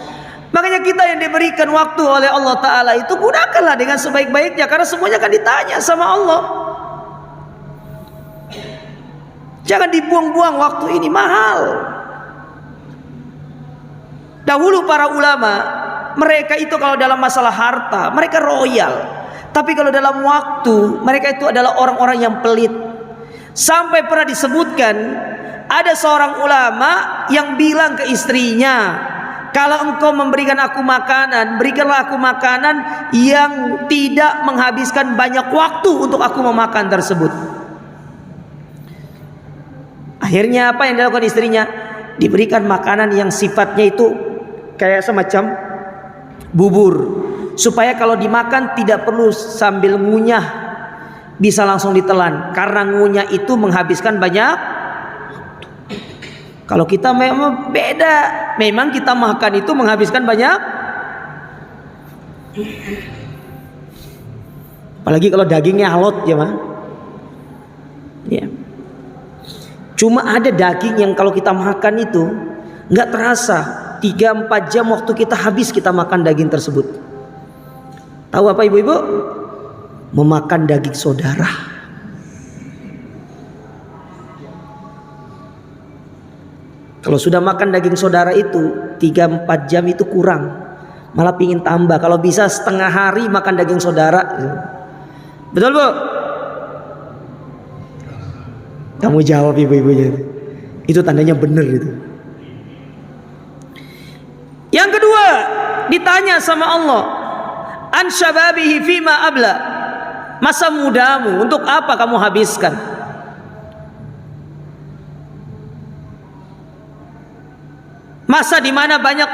Makanya kita yang diberikan waktu oleh Allah Ta'ala itu gunakanlah dengan sebaik-baiknya, karena semuanya akan ditanya sama Allah. Jangan dibuang-buang, waktu ini mahal. Dahulu para ulama, mereka itu kalau dalam masalah harta mereka royal, tapi kalau dalam waktu mereka itu adalah orang-orang yang pelit. Sampai pernah disebutkan ada seorang ulama yang bilang ke istrinya, kalau engkau memberikan aku makanan, berikanlah aku makanan yang tidak menghabiskan banyak waktu untuk aku memakan tersebut. Akhirnya apa yang dilakukan istrinya? Diberikan makanan yang sifatnya itu kayak semacam bubur, supaya kalau dimakan tidak perlu sambil ngunyah, bisa langsung ditelan, karena ngunyah itu menghabiskan banyak. Kalau kita memang beda, memang kita makan itu menghabiskan banyak. Apalagi kalau dagingnya alot ya mah. Ya. Cuma ada daging yang kalau kita makan itu nggak terasa, 3-4 jam waktu kita habis kita makan daging tersebut. Tahu apa ibu-ibu? Memakan daging saudara. Kalau sudah makan daging saudara itu 3-4 jam itu kurang, malah pingin tambah. Kalau bisa setengah hari makan daging saudara. Betul bu? Kamu jawab ibu-ibunya. Itu tandanya benar itu. Yang kedua, ditanya sama Allah, an syababihi fima abla, masa mudamu untuk apa kamu habiskan? Masa di mana banyak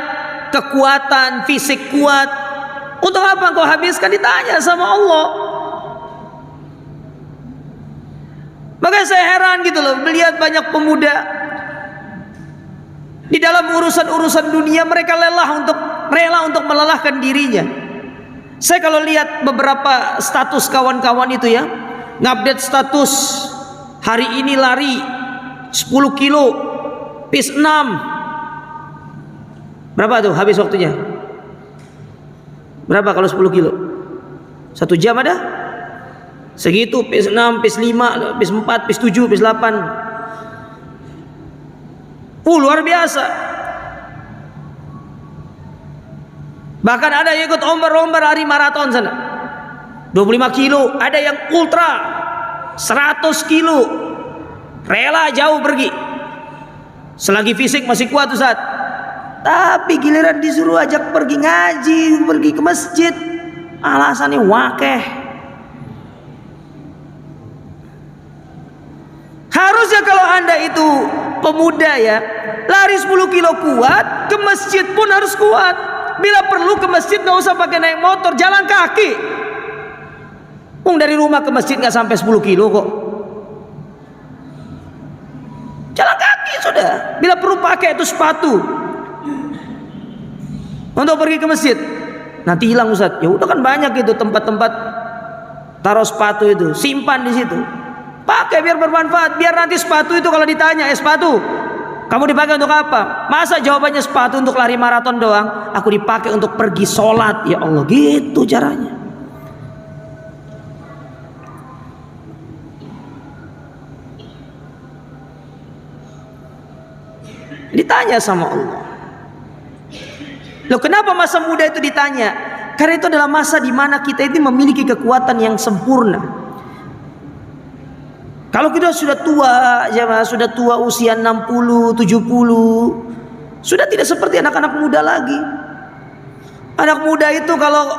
kekuatan, fisik kuat, untuk apa engkau habiskan? Ditanya sama Allah. Makanya saya heran gitu loh, melihat banyak pemuda Di dalam urusan-urusan dunia mereka rela untuk melelahkan dirinya. Saya kalau lihat beberapa status kawan-kawan itu ya, ngupdate status hari ini lari 10 kilo pace 6. Berapa tuh habis waktunya? Berapa kalau 10 kilo? 1 jam ada? Segitu, pace 6, pace 5, pace 4, pace 7, pace 8. Luar biasa. Bahkan ada yang ikut lomba lari maraton sana, 25 kilo. Ada yang ultra 100 kilo, rela jauh pergi selagi fisik masih kuat Ustaz. Tapi giliran disuruh ajak pergi ngaji, pergi ke masjid, alasannya wakeh. Harusnya kalau Anda itu pemuda ya, lari 10 kilo kuat, ke masjid pun harus kuat. Bila perlu ke masjid gak usah pakai naik motor, jalan kaki. Dari rumah ke masjid gak sampai 10 kilo kok. Jalan kaki sudah. Bila perlu pakai itu sepatu untuk pergi ke masjid. Nanti hilang Ustaz. Ya udah kan banyak itu tempat-tempat taruh sepatu itu, simpan di situ. Pakai biar bermanfaat. Biar nanti sepatu itu kalau ditanya, sepatu kamu dipakai untuk apa? Masa jawabannya sepatu untuk lari maraton doang? Aku dipakai untuk pergi sholat. Ya Allah, gitu caranya. Ditanya sama Allah. Loh, kenapa masa muda itu ditanya? Karena itu adalah masa di mana kita ini memiliki kekuatan yang sempurna. Kalau kita sudah tua, sudah tua usia 60, 70, sudah tidak seperti anak-anak muda lagi. Anak muda itu kalau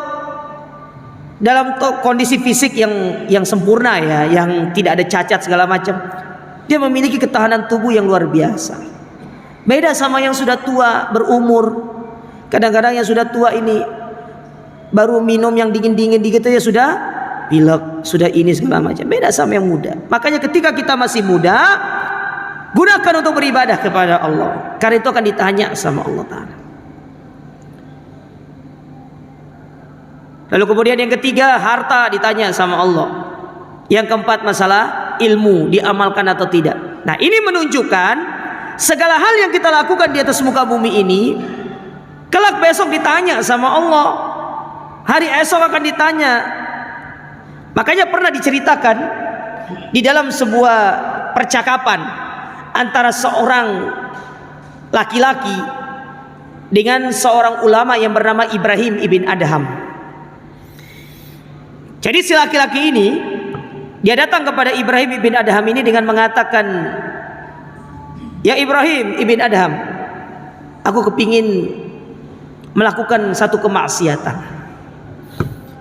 dalam kondisi fisik yang sempurna ya, yang tidak ada cacat segala macam, dia memiliki ketahanan tubuh yang luar biasa. Beda sama yang sudah tua berumur. Kadang-kadang yang sudah tua ini baru minum yang dingin-dingin dikit aja sudah pilek, sudah ini segala macam. Beda sama yang muda. Makanya ketika kita masih muda, gunakan untuk beribadah kepada Allah. Karena itu akan ditanya sama Allah Ta'ala. Lalu kemudian yang ketiga, harta ditanya sama Allah. Yang keempat, masalah ilmu, diamalkan atau tidak. Nah, ini menunjukkan segala hal yang kita lakukan di atas muka bumi ini, kelak besok ditanya sama Allah. Hari esok akan ditanya. Makanya pernah diceritakan di dalam sebuah percakapan antara seorang laki-laki dengan seorang ulama yang bernama Ibrahim ibn Adham. Jadi si laki-laki ini, dia datang kepada Ibrahim ibn Adham ini dengan mengatakan, "Ya Ibrahim ibn Adham, aku kepingin melakukan satu kemaksiatan.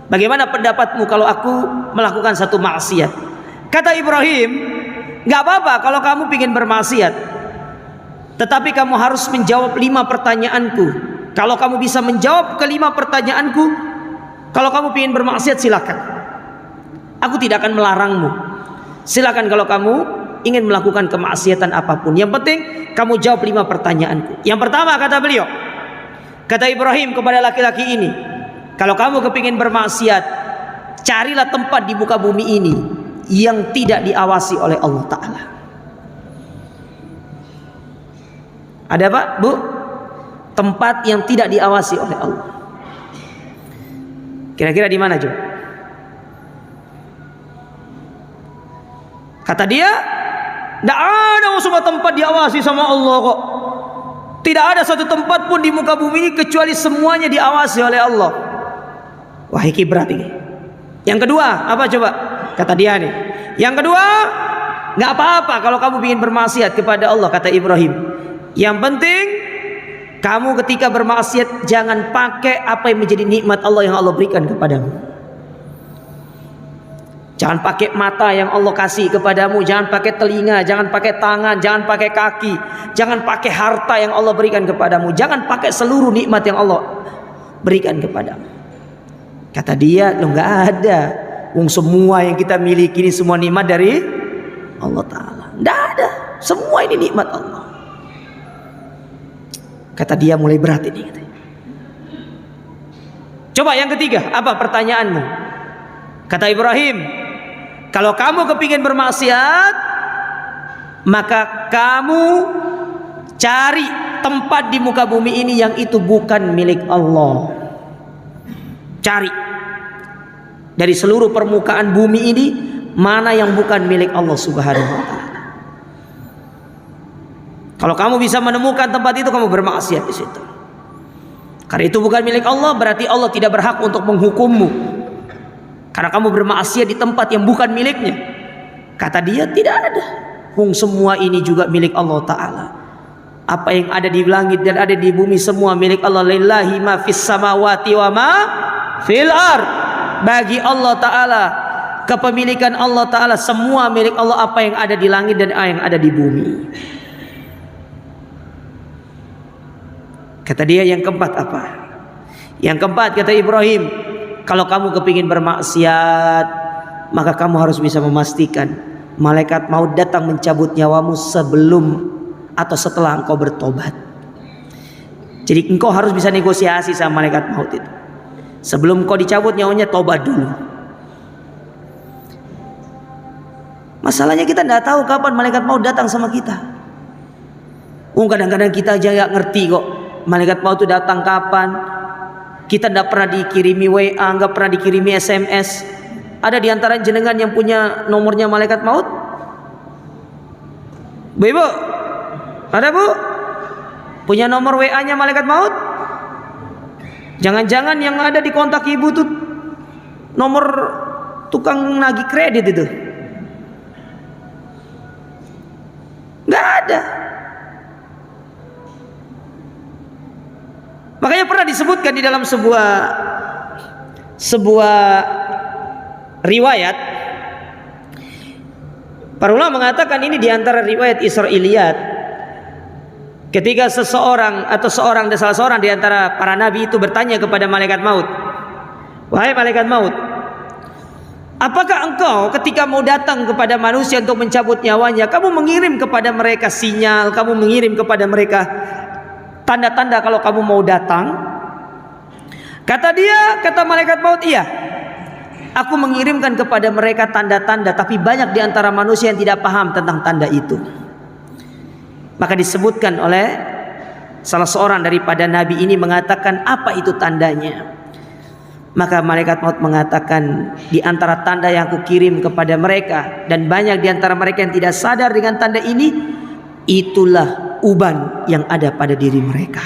Bagaimana pendapatmu kalau aku melakukan satu maksiat?" Kata Ibrahim, "Gak apa-apa kalau kamu ingin bermaksiat, tetapi kamu harus menjawab 5 pertanyaanku. Kalau kamu bisa menjawab ke 5 pertanyaanku, kalau kamu ingin bermaksiat silakan. Aku tidak akan melarangmu. Silakan kalau kamu ingin melakukan kemaksiatan apapun. Yang penting kamu jawab 5 pertanyaanku." Yang pertama, kata beliau, kata Ibrahim kepada laki-laki ini, "Kalau kamu kepingin bermaksiat, carilah tempat di muka bumi ini yang tidak diawasi oleh Allah Ta'ala." Ada Pak, Bu? Tempat yang tidak diawasi oleh Allah. Kira-kira di mana coba? Kata dia, tidak ada semua tempat diawasi sama Allah kok. Tidak ada satu tempat pun di muka bumi ini kecuali semuanya diawasi oleh Allah. Wah, ini berat ini. Yang kedua, apa coba? Kata dia nih. Yang kedua, nggak apa-apa kalau kamu ingin bermaksiat kepada Allah, kata Ibrahim. Yang penting kamu ketika bermaksiat jangan pakai apa yang menjadi nikmat Allah yang Allah berikan kepadamu. Jangan pakai mata yang Allah kasih kepadamu, jangan pakai telinga, jangan pakai tangan, jangan pakai kaki, jangan pakai harta yang Allah berikan kepadamu, jangan pakai seluruh nikmat yang Allah berikan kepadamu. Kata dia, lo nggak ada. Semua yang kita miliki ini semua nikmat dari Allah Ta'ala. Nggak ada. Semua ini nikmat Allah. Kata dia, mulai berat ini. Coba yang ketiga, apa pertanyaanmu? Kata Ibrahim, kalau kamu kepingin bermaksiat, maka kamu cari tempat di muka bumi ini yang itu bukan milik Allah. Cari dari seluruh permukaan bumi ini, mana yang bukan milik Allah Subhanahu wa ta'ala. Kalau kamu bisa menemukan tempat itu, kamu bermaksiat di situ. Karena itu bukan milik Allah, berarti Allah tidak berhak untuk menghukummu. Karena kamu bermaksiat di tempat yang bukan miliknya. Kata dia, tidak ada. Semua ini juga milik Allah Ta'ala. Apa yang ada di langit dan ada di bumi semua milik Allah. Lillahi ma fis samawati wa ma fil ard. Bagi Allah Ta'ala, kepemilikan Allah Ta'ala, semua milik Allah. Apa yang ada di langit dan yang ada di bumi. Kata dia, yang keempat apa? Yang keempat, kata Ibrahim, kalau kamu kepingin bermaksiat, maka kamu harus bisa memastikan malaikat maut datang mencabut nyawamu sebelum atau setelah engkau bertobat. Jadi engkau harus bisa negosiasi sama malaikat maut itu. Sebelum engkau dicabut nyawanya, tobat dulu. Masalahnya kita tidak tahu kapan malaikat maut datang sama kita. Kadang-kadang kita aja nggak ngerti kok malaikat maut itu datang kapan. Kita tidak pernah dikirimi WA, nggak pernah dikirimi SMS. Ada di antara jenengan yang punya nomornya malaikat maut? Bu, ibu, ada bu? Punya nomor WA-nya malaikat maut? Jangan-jangan yang ada di kontak ibu tuh nomor tukang nagih kredit itu? Nggak ada. Makanya pernah disebutkan di dalam sebuah riwayat, para ulama mengatakan ini diantara riwayat Israiliyat, ketika seseorang atau salah seorang diantara para nabi itu bertanya kepada malaikat maut, wahai malaikat maut, apakah engkau ketika mau datang kepada manusia untuk mencabut nyawanya, kamu mengirim kepada mereka sinyal, kamu mengirim kepada mereka tanda-tanda kalau kamu mau datang? Kata malaikat maut, iya, aku mengirimkan kepada mereka tanda-tanda, tapi banyak di antara manusia yang tidak paham tentang tanda itu. Maka disebutkan oleh salah seorang daripada nabi ini mengatakan, apa itu tandanya? Maka malaikat maut mengatakan, di antara tanda yang aku kirim kepada mereka, dan banyak di antara mereka yang tidak sadar dengan tanda ini, itulah uban yang ada pada diri mereka.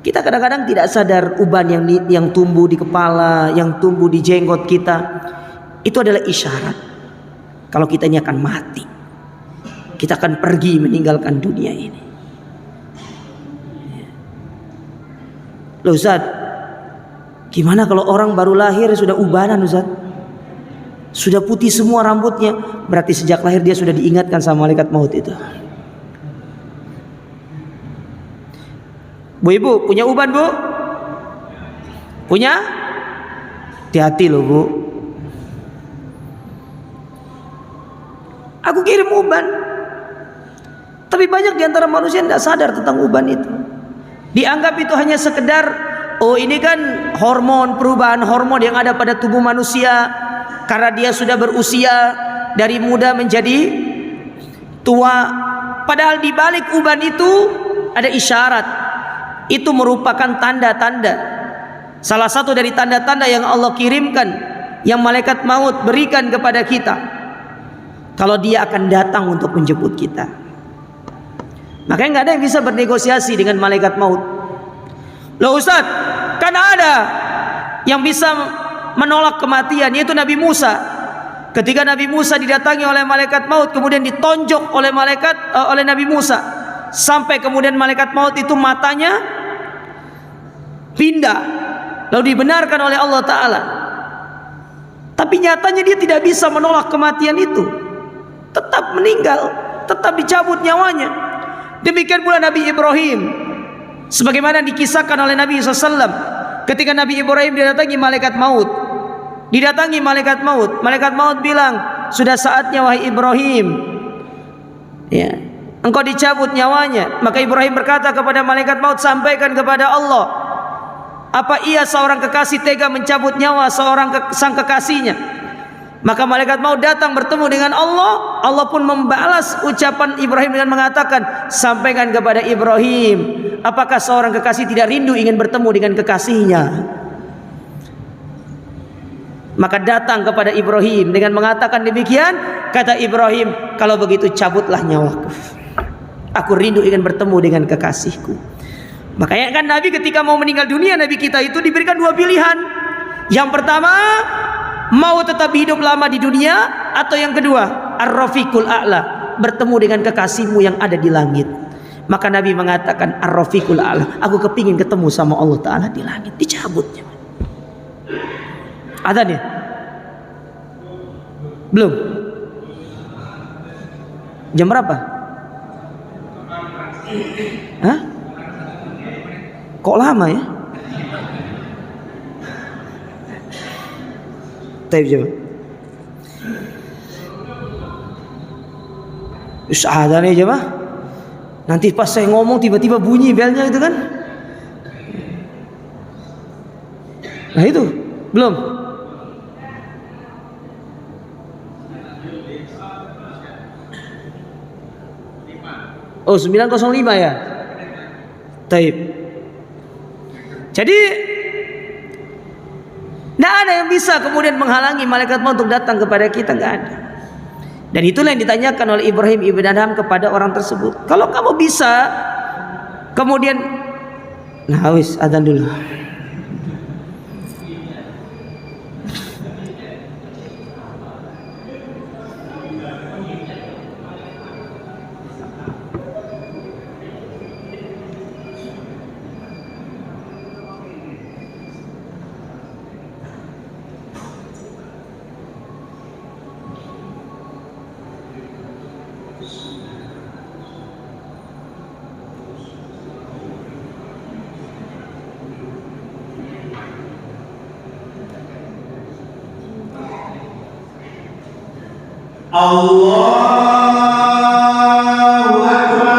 Kita kadang-kadang tidak sadar uban yang tumbuh di kepala, yang tumbuh di jenggot kita, itu adalah isyarat kalau kita ini akan mati. Kita akan pergi meninggalkan dunia ini. Loh Ustaz, gimana kalau orang baru lahir sudah ubanan Ustaz? Sudah putih semua rambutnya, berarti sejak lahir dia sudah diingatkan sama malaikat maut itu. Bu, ibu punya uban bu? Punya? Hati-hati loh bu. Aku kirim uban, tapi banyak di antara manusia tidak sadar tentang uban itu. Dianggap itu hanya sekedar, oh ini kan hormon, perubahan hormon yang ada pada tubuh manusia. Karena dia sudah berusia dari muda menjadi tua. Padahal di balik uban itu ada isyarat. Itu merupakan tanda-tanda. Salah satu dari tanda-tanda yang Allah kirimkan, yang malaikat maut berikan kepada kita, kalau dia akan datang untuk menjemput kita. Makanya nggak ada yang bisa bernegosiasi dengan malaikat maut. Loh Ustaz, kan ada yang bisa menolak kematian, yaitu Nabi Musa. Ketika Nabi Musa didatangi oleh malaikat maut, kemudian ditonjok oleh Nabi Musa, sampai kemudian malaikat maut itu matanya pindah, lalu dibenarkan oleh Allah Ta'ala. Tapi nyatanya dia tidak bisa menolak kematian itu, tetap meninggal, tetap dicabut nyawanya. Demikian pula Nabi Ibrahim, sebagaimana dikisahkan oleh Nabi SAW, ketika Nabi Ibrahim didatangi malaikat maut, malaikat maut bilang, sudah saatnya wahai Ibrahim, ya, engkau dicabut nyawanya. Maka Ibrahim berkata kepada malaikat maut, sampaikan kepada Allah, apa ia seorang kekasih tega mencabut nyawa sang kekasihnya? Maka malaikat maut datang bertemu dengan Allah. Allah pun membalas ucapan Ibrahim dengan mengatakan, sampaikan kepada Ibrahim, apakah seorang kekasih tidak rindu ingin bertemu dengan kekasihnya? Maka datang kepada Ibrahim dengan mengatakan demikian. Kata Ibrahim, kalau begitu cabutlah nyawaku, aku rindu ingin bertemu dengan kekasihku. Makanya kan Nabi ketika mau meninggal dunia, Nabi kita itu diberikan dua pilihan. Yang pertama, mau tetap hidup lama di dunia, atau yang kedua, ar-rafiqul a'la, bertemu dengan kekasihmu yang ada di langit. Maka Nabi mengatakan ar-rafiqul a'la, aku kepingin ketemu sama Allah Ta'ala di langit. Dicabutnya. Adzan ya? Belum? Jam berapa? Hah? Kok lama ya? Taib jawab. Adzan ya jemaah. Nanti pas saya ngomong tiba-tiba bunyi belnya itu kan? Nah itu belum. Oh 905 ya. Taib. Jadi tidak ada yang bisa kemudian menghalangi malaikat maut untuk datang kepada kita, nggak ada. Dan itulah yang ditanyakan oleh Ibrahim ibn Adham kepada orang tersebut. Kalau kamu bisa kemudian, nah wis adzan dulu. Allahu Akbar,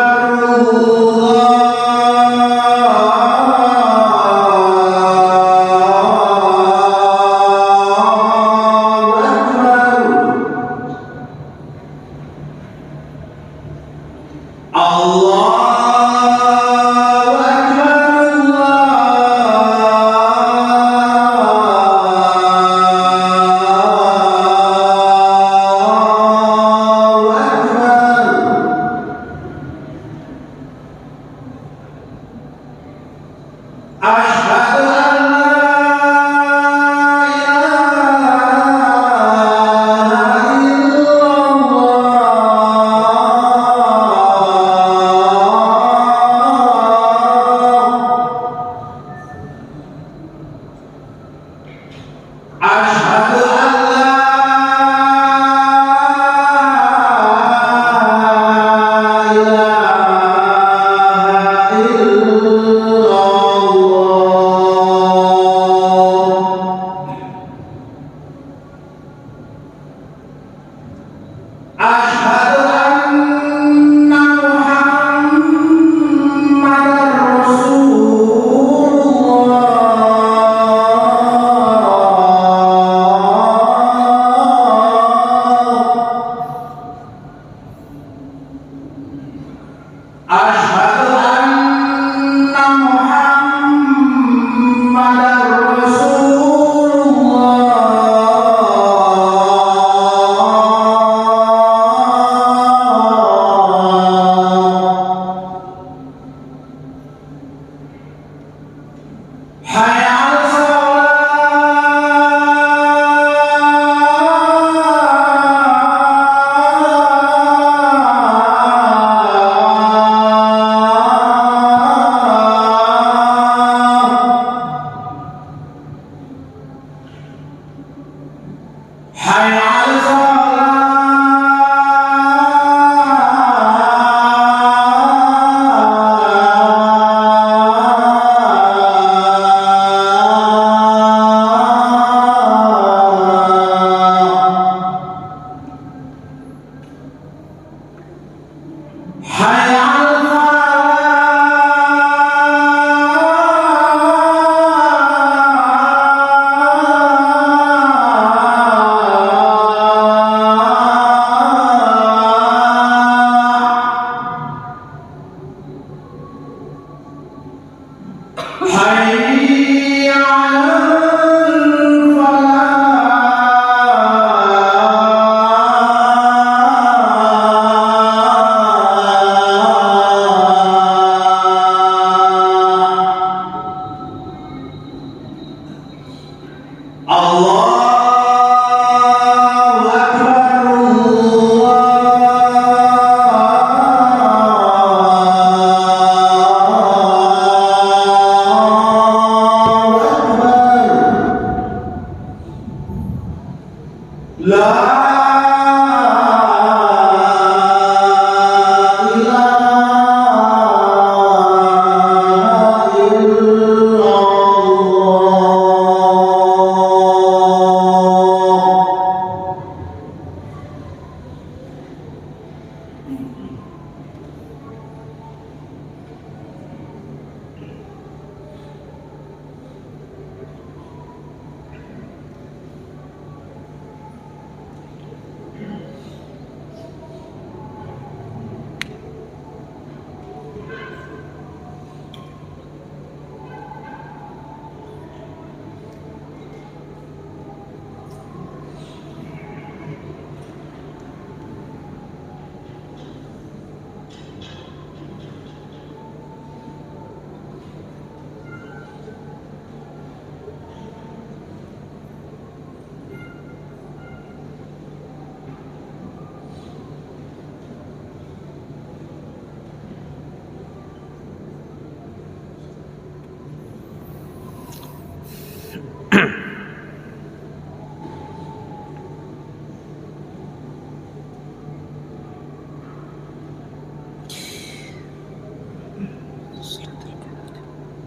Allahu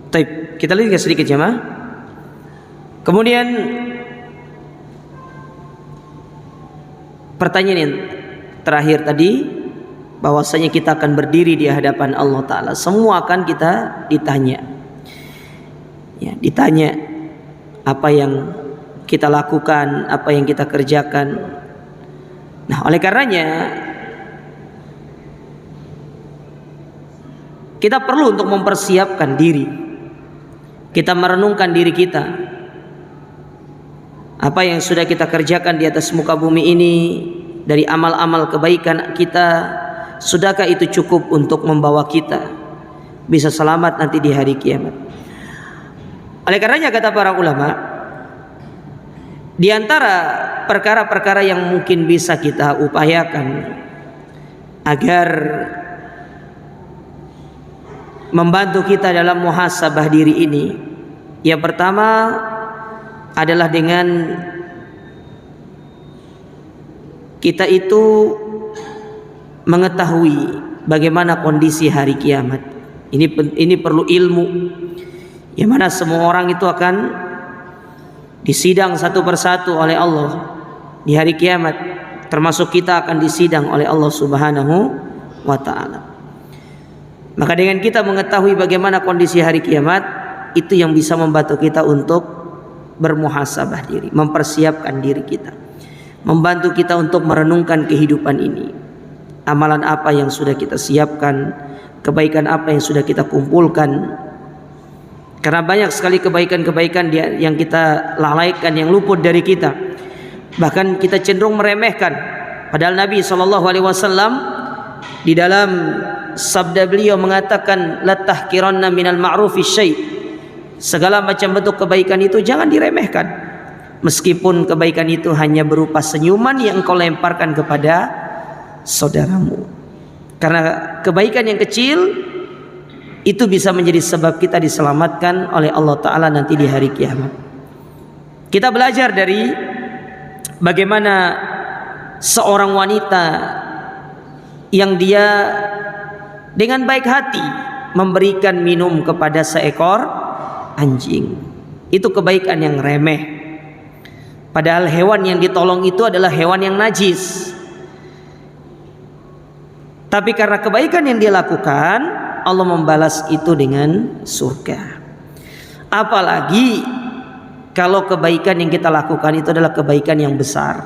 Baik, kita lihat sedikit jemaah. Kemudian pertanyaan yang terakhir tadi, bahwasanya kita akan berdiri di hadapan Allah Ta'ala. Semua akan kita ditanya. Ya, ditanya apa yang kita lakukan, apa yang kita kerjakan. Nah, oleh karenanya kita perlu untuk mempersiapkan diri. Kita merenungkan diri kita. Apa yang sudah kita kerjakan di atas muka bumi ini dari amal-amal kebaikan kita, sudahkah itu cukup untuk membawa kita bisa selamat nanti di hari kiamat? Oleh karenanya kata para ulama, di antara perkara-perkara yang mungkin bisa kita upayakan agar membantu kita dalam muhasabah diri ini, yang pertama adalah dengan kita itu mengetahui bagaimana kondisi hari kiamat. Ini perlu ilmu, yang mana semua orang itu akan disidang satu persatu oleh Allah di hari kiamat, termasuk kita akan disidang oleh Allah Subhanahu wa Ta'ala. Maka dengan kita mengetahui bagaimana kondisi hari kiamat, itu yang bisa membantu kita untuk bermuhasabah diri, mempersiapkan diri kita, membantu kita untuk merenungkan kehidupan ini. Amalan apa yang sudah kita siapkan, kebaikan apa yang sudah kita kumpulkan. Karena banyak sekali kebaikan-kebaikan yang kita lalaikan, yang luput dari kita. Bahkan kita cenderung meremehkan. Padahal Nabi SAW di dalam sabda beliau mengatakan, la tahkiranna minal ma'rufi syai'. Segala macam bentuk kebaikan itu jangan diremehkan, meskipun kebaikan itu hanya berupa senyuman yang engkau lemparkan kepada saudaramu. Karena kebaikan yang kecil itu bisa menjadi sebab kita diselamatkan oleh Allah Ta'ala nanti di hari kiamat. Kita belajar dari bagaimana seorang wanita yang dia dengan baik hati memberikan minum kepada seekor anjing. Itu kebaikan yang remeh. Padahal hewan yang ditolong itu adalah hewan yang najis. Tapi karena kebaikan yang dia lakukan, Allah membalas itu dengan surga. Apalagi kalau kebaikan yang kita lakukan itu adalah kebaikan yang besar.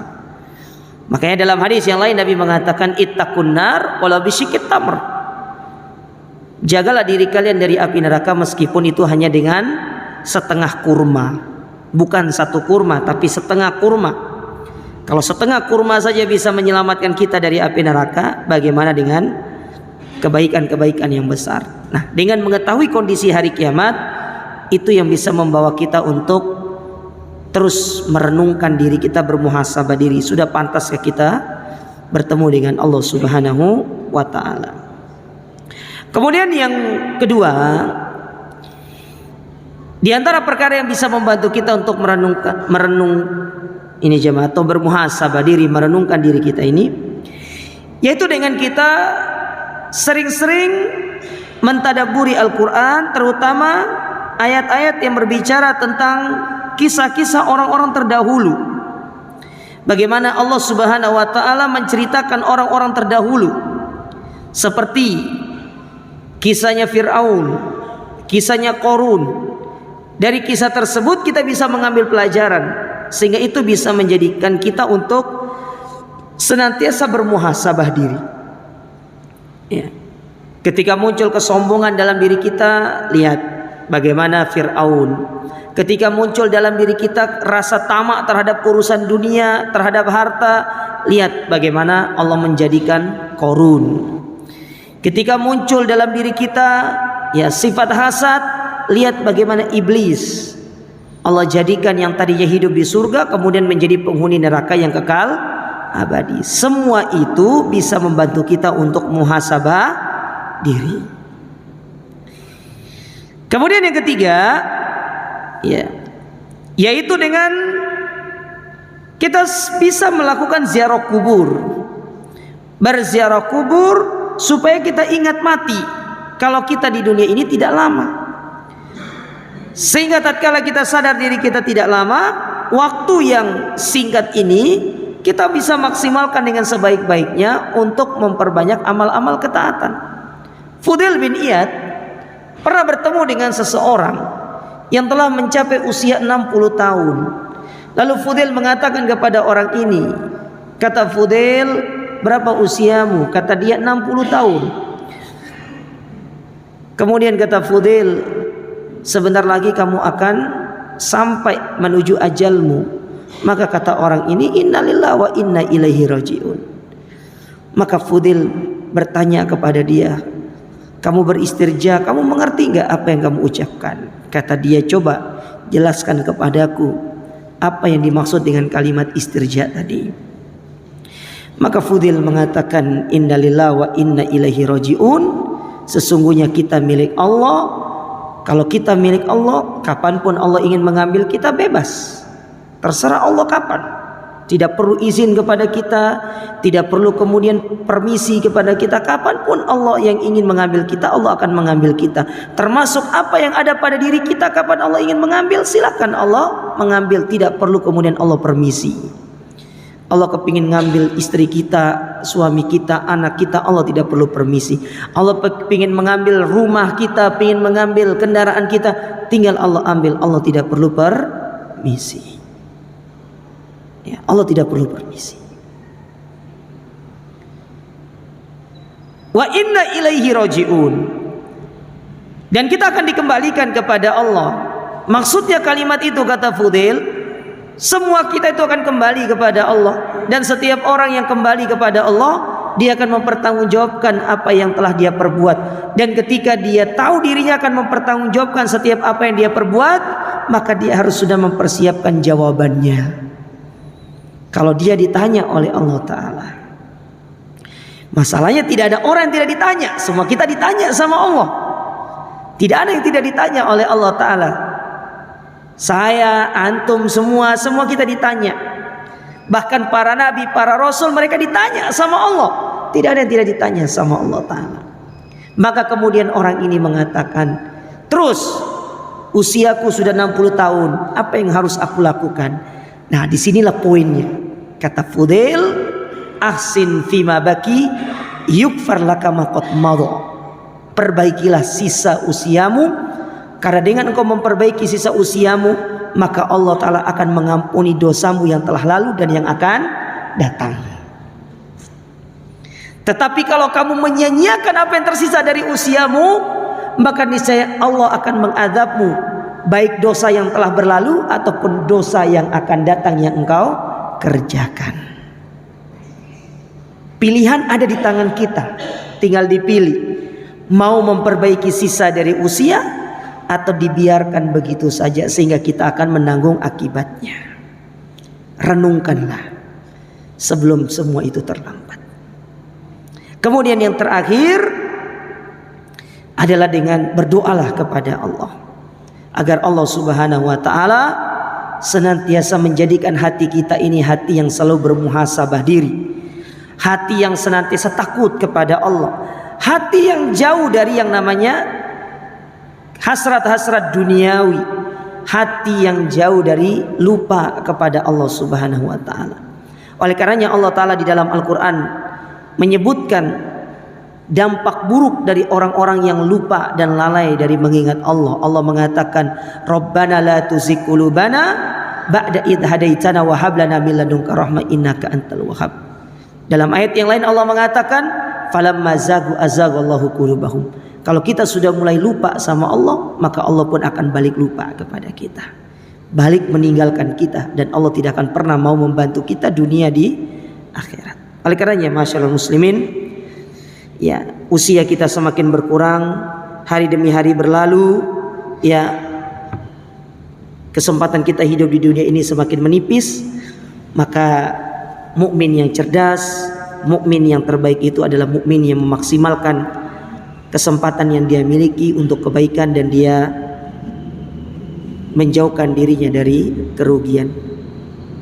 Makanya dalam hadis yang lain Nabi mengatakan, ittaqun nar walau bisyikit tamr. Jagalah diri kalian dari api neraka meskipun itu hanya dengan setengah kurma. Bukan satu kurma, tapi setengah kurma. Kalau setengah kurma saja bisa menyelamatkan kita dari api neraka, bagaimana dengan kebaikan-kebaikan yang besar? Nah, dengan mengetahui kondisi hari kiamat, itu yang bisa membawa kita untuk terus merenungkan diri kita, bermuhasabah diri. Sudah pantaskah kita bertemu dengan Allah Subhanahu wa Ta'ala? Kemudian yang kedua, di antara perkara yang bisa membantu kita untuk merenung ini jemaah, atau bermuhasabah diri, merenungkan diri kita ini, yaitu dengan kita sering-sering mentadabburi Al-Quran, terutama ayat-ayat yang berbicara tentang kisah-kisah orang-orang terdahulu. Bagaimana Allah Subhanahu wa Ta'ala menceritakan orang-orang terdahulu. Seperti kisahnya Fir'aun, kisahnya Qarun. Dari kisah tersebut kita bisa mengambil pelajaran, sehingga itu bisa menjadikan kita untuk senantiasa bermuhasabah diri. Ya. Ketika muncul kesombongan dalam diri kita, lihat bagaimana Fir'aun. Ketika muncul dalam diri kita rasa tamak terhadap urusan dunia, terhadap harta, lihat bagaimana Allah menjadikan Qarun. Ketika muncul dalam diri kita ya sifat hasad, lihat bagaimana iblis. Allah jadikan yang tadinya hidup di surga kemudian menjadi penghuni neraka yang kekal abadi. Semua itu bisa membantu kita untuk muhasabah diri. Kemudian yang ketiga, ya, yaitu dengan kita bisa melakukan ziarah kubur. Berziarah kubur supaya kita ingat mati kalau kita di dunia ini tidak lama. Sehingga tatkala kita sadar diri kita tidak lama, waktu yang singkat ini kita bisa maksimalkan dengan sebaik-baiknya untuk memperbanyak amal-amal ketaatan. Fudail bin Iyad pernah bertemu dengan seseorang yang telah mencapai usia 60 tahun. Lalu Fudail mengatakan kepada orang ini, kata Fudail, berapa usiamu? Kata dia 60 tahun. Kemudian kata Fudail, sebentar lagi kamu akan sampai menuju ajalmu. Maka kata orang ini, innalillahi wa inna ilaihi rajiun. Maka Fudail bertanya kepada dia, kamu beristirja, kamu mengerti enggak apa yang kamu ucapkan? Kata dia, coba jelaskan kepadaku apa yang dimaksud dengan kalimat istirja tadi. Maka Fudail mengatakan, innalillahi wa inna ilaihi rajiun. Sesungguhnya kita milik Allah. Kalau kita milik Allah, kapanpun Allah ingin mengambil kita bebas. Terserah Allah kapan. Tidak perlu izin kepada kita, tidak perlu kemudian permisi kepada kita. Kapanpun Allah yang ingin mengambil kita, Allah akan mengambil kita. Termasuk apa yang ada pada diri kita, kapan Allah ingin mengambil, silakan Allah mengambil. Tidak perlu kemudian Allah permisi. Allah kepingin ngambil istri kita, suami kita, anak kita, Allah tidak perlu permisi. Allah kepingin mengambil rumah kita, pingin mengambil kendaraan kita, tinggal Allah ambil. Allah tidak perlu permisi. Ya, Allah tidak perlu permisi. Wa inna ilaihi rajiun. Dan kita akan dikembalikan kepada Allah. Maksudnya kalimat itu, kata Fudail, semua kita itu akan kembali kepada Allah. Dan setiap orang yang kembali kepada Allah, dia akan mempertanggungjawabkan apa yang telah dia perbuat. Dan ketika dia tahu dirinya akan mempertanggungjawabkan setiap apa yang dia perbuat, maka dia harus sudah mempersiapkan jawabannya. Kalau dia ditanya oleh Allah Ta'ala. Masalahnya tidak ada orang yang tidak ditanya. Semua kita ditanya sama Allah. Tidak ada yang tidak ditanya oleh Allah Ta'ala. Saya, antum, semua kita ditanya. Bahkan para nabi, para rasul, mereka ditanya sama Allah. Tidak ada yang tidak ditanya sama Allah Ta'ala. Maka kemudian orang ini mengatakan, terus usiaku sudah 60 tahun, apa yang harus aku lakukan? Nah, disinilah poinnya. Kata Fudail, ahsin fima baki yukfar laka ma qad madha. Perbaikilah sisa usiamu, karena dengan engkau memperbaiki sisa usiamu, maka Allah Ta'ala akan mengampuni dosamu yang telah lalu dan yang akan datang. Tetapi kalau kamu menyia-nyiakan apa yang tersisa dari usiamu, maka niscaya Allah akan mengadabmu, baik dosa yang telah berlalu ataupun dosa yang akan datang yang engkau kerjakan. Pilihan ada di tangan kita, tinggal dipilih. Mau memperbaiki sisa dari usia atau dibiarkan begitu saja sehingga kita akan menanggung akibatnya. Renungkanlah sebelum semua itu terlambat. Kemudian yang terakhir adalah dengan berdoalah kepada Allah agar Allah Subhanahu wa Ta'ala senantiasa menjadikan hati kita ini hati yang selalu bermuhasabah diri, hati yang senantiasa takut kepada Allah, hati yang jauh dari yang namanya hasrat-hasrat duniawi, hati yang jauh dari lupa kepada Allah Subhanahu wa Ta'ala. Oleh karenanya Allah Ta'ala di dalam Al-Quran menyebutkan dampak buruk dari orang-orang yang lupa dan lalai dari mengingat Allah. Allah mengatakan, Rabbana la tuzigh qulubana ba'da idh hadaitana wa hab lana min ladunka rahmah innaka antal wahhab. Dalam ayat yang lain Allah mengatakan, falamma zagu azaghallahu qulubahum. Kalau kita sudah mulai lupa sama Allah, maka Allah pun akan balik lupa kepada kita, balik meninggalkan kita, dan Allah tidak akan pernah mau membantu kita dunia di akhirat. Oleh karenanya masyaallah muslimin, ya, usia kita semakin berkurang, hari demi hari berlalu, ya, kesempatan kita hidup di dunia ini semakin menipis. Maka mukmin yang cerdas, mukmin yang terbaik itu adalah mukmin yang memaksimalkan kesempatan yang dia miliki untuk kebaikan, dan dia menjauhkan dirinya dari kerugian.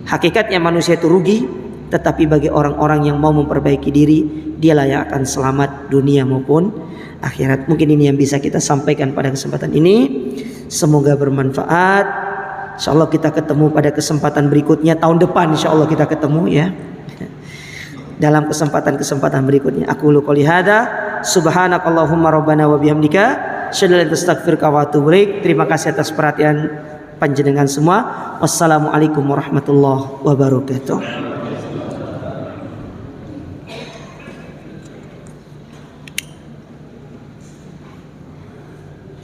Hakikatnya manusia itu rugi, tetapi bagi orang-orang yang mau memperbaiki diri, dialah yang akan selamat dunia maupun akhirat. Mungkin ini yang bisa kita sampaikan pada kesempatan ini. Semoga bermanfaat. Insyaallah kita ketemu pada kesempatan berikutnya. Tahun depan insyaallah kita ketemu, ya, dalam kesempatan-kesempatan berikutnya. Aku qouli hada, subhanakallahumma rabbana wa bihamdika, asyhadu an la ilaha illa anta astaghfiruka wa atubu ilaik. Terima kasih atas perhatian panjenengan semua. Wassalamualaikum warahmatullahi wabarakatuh.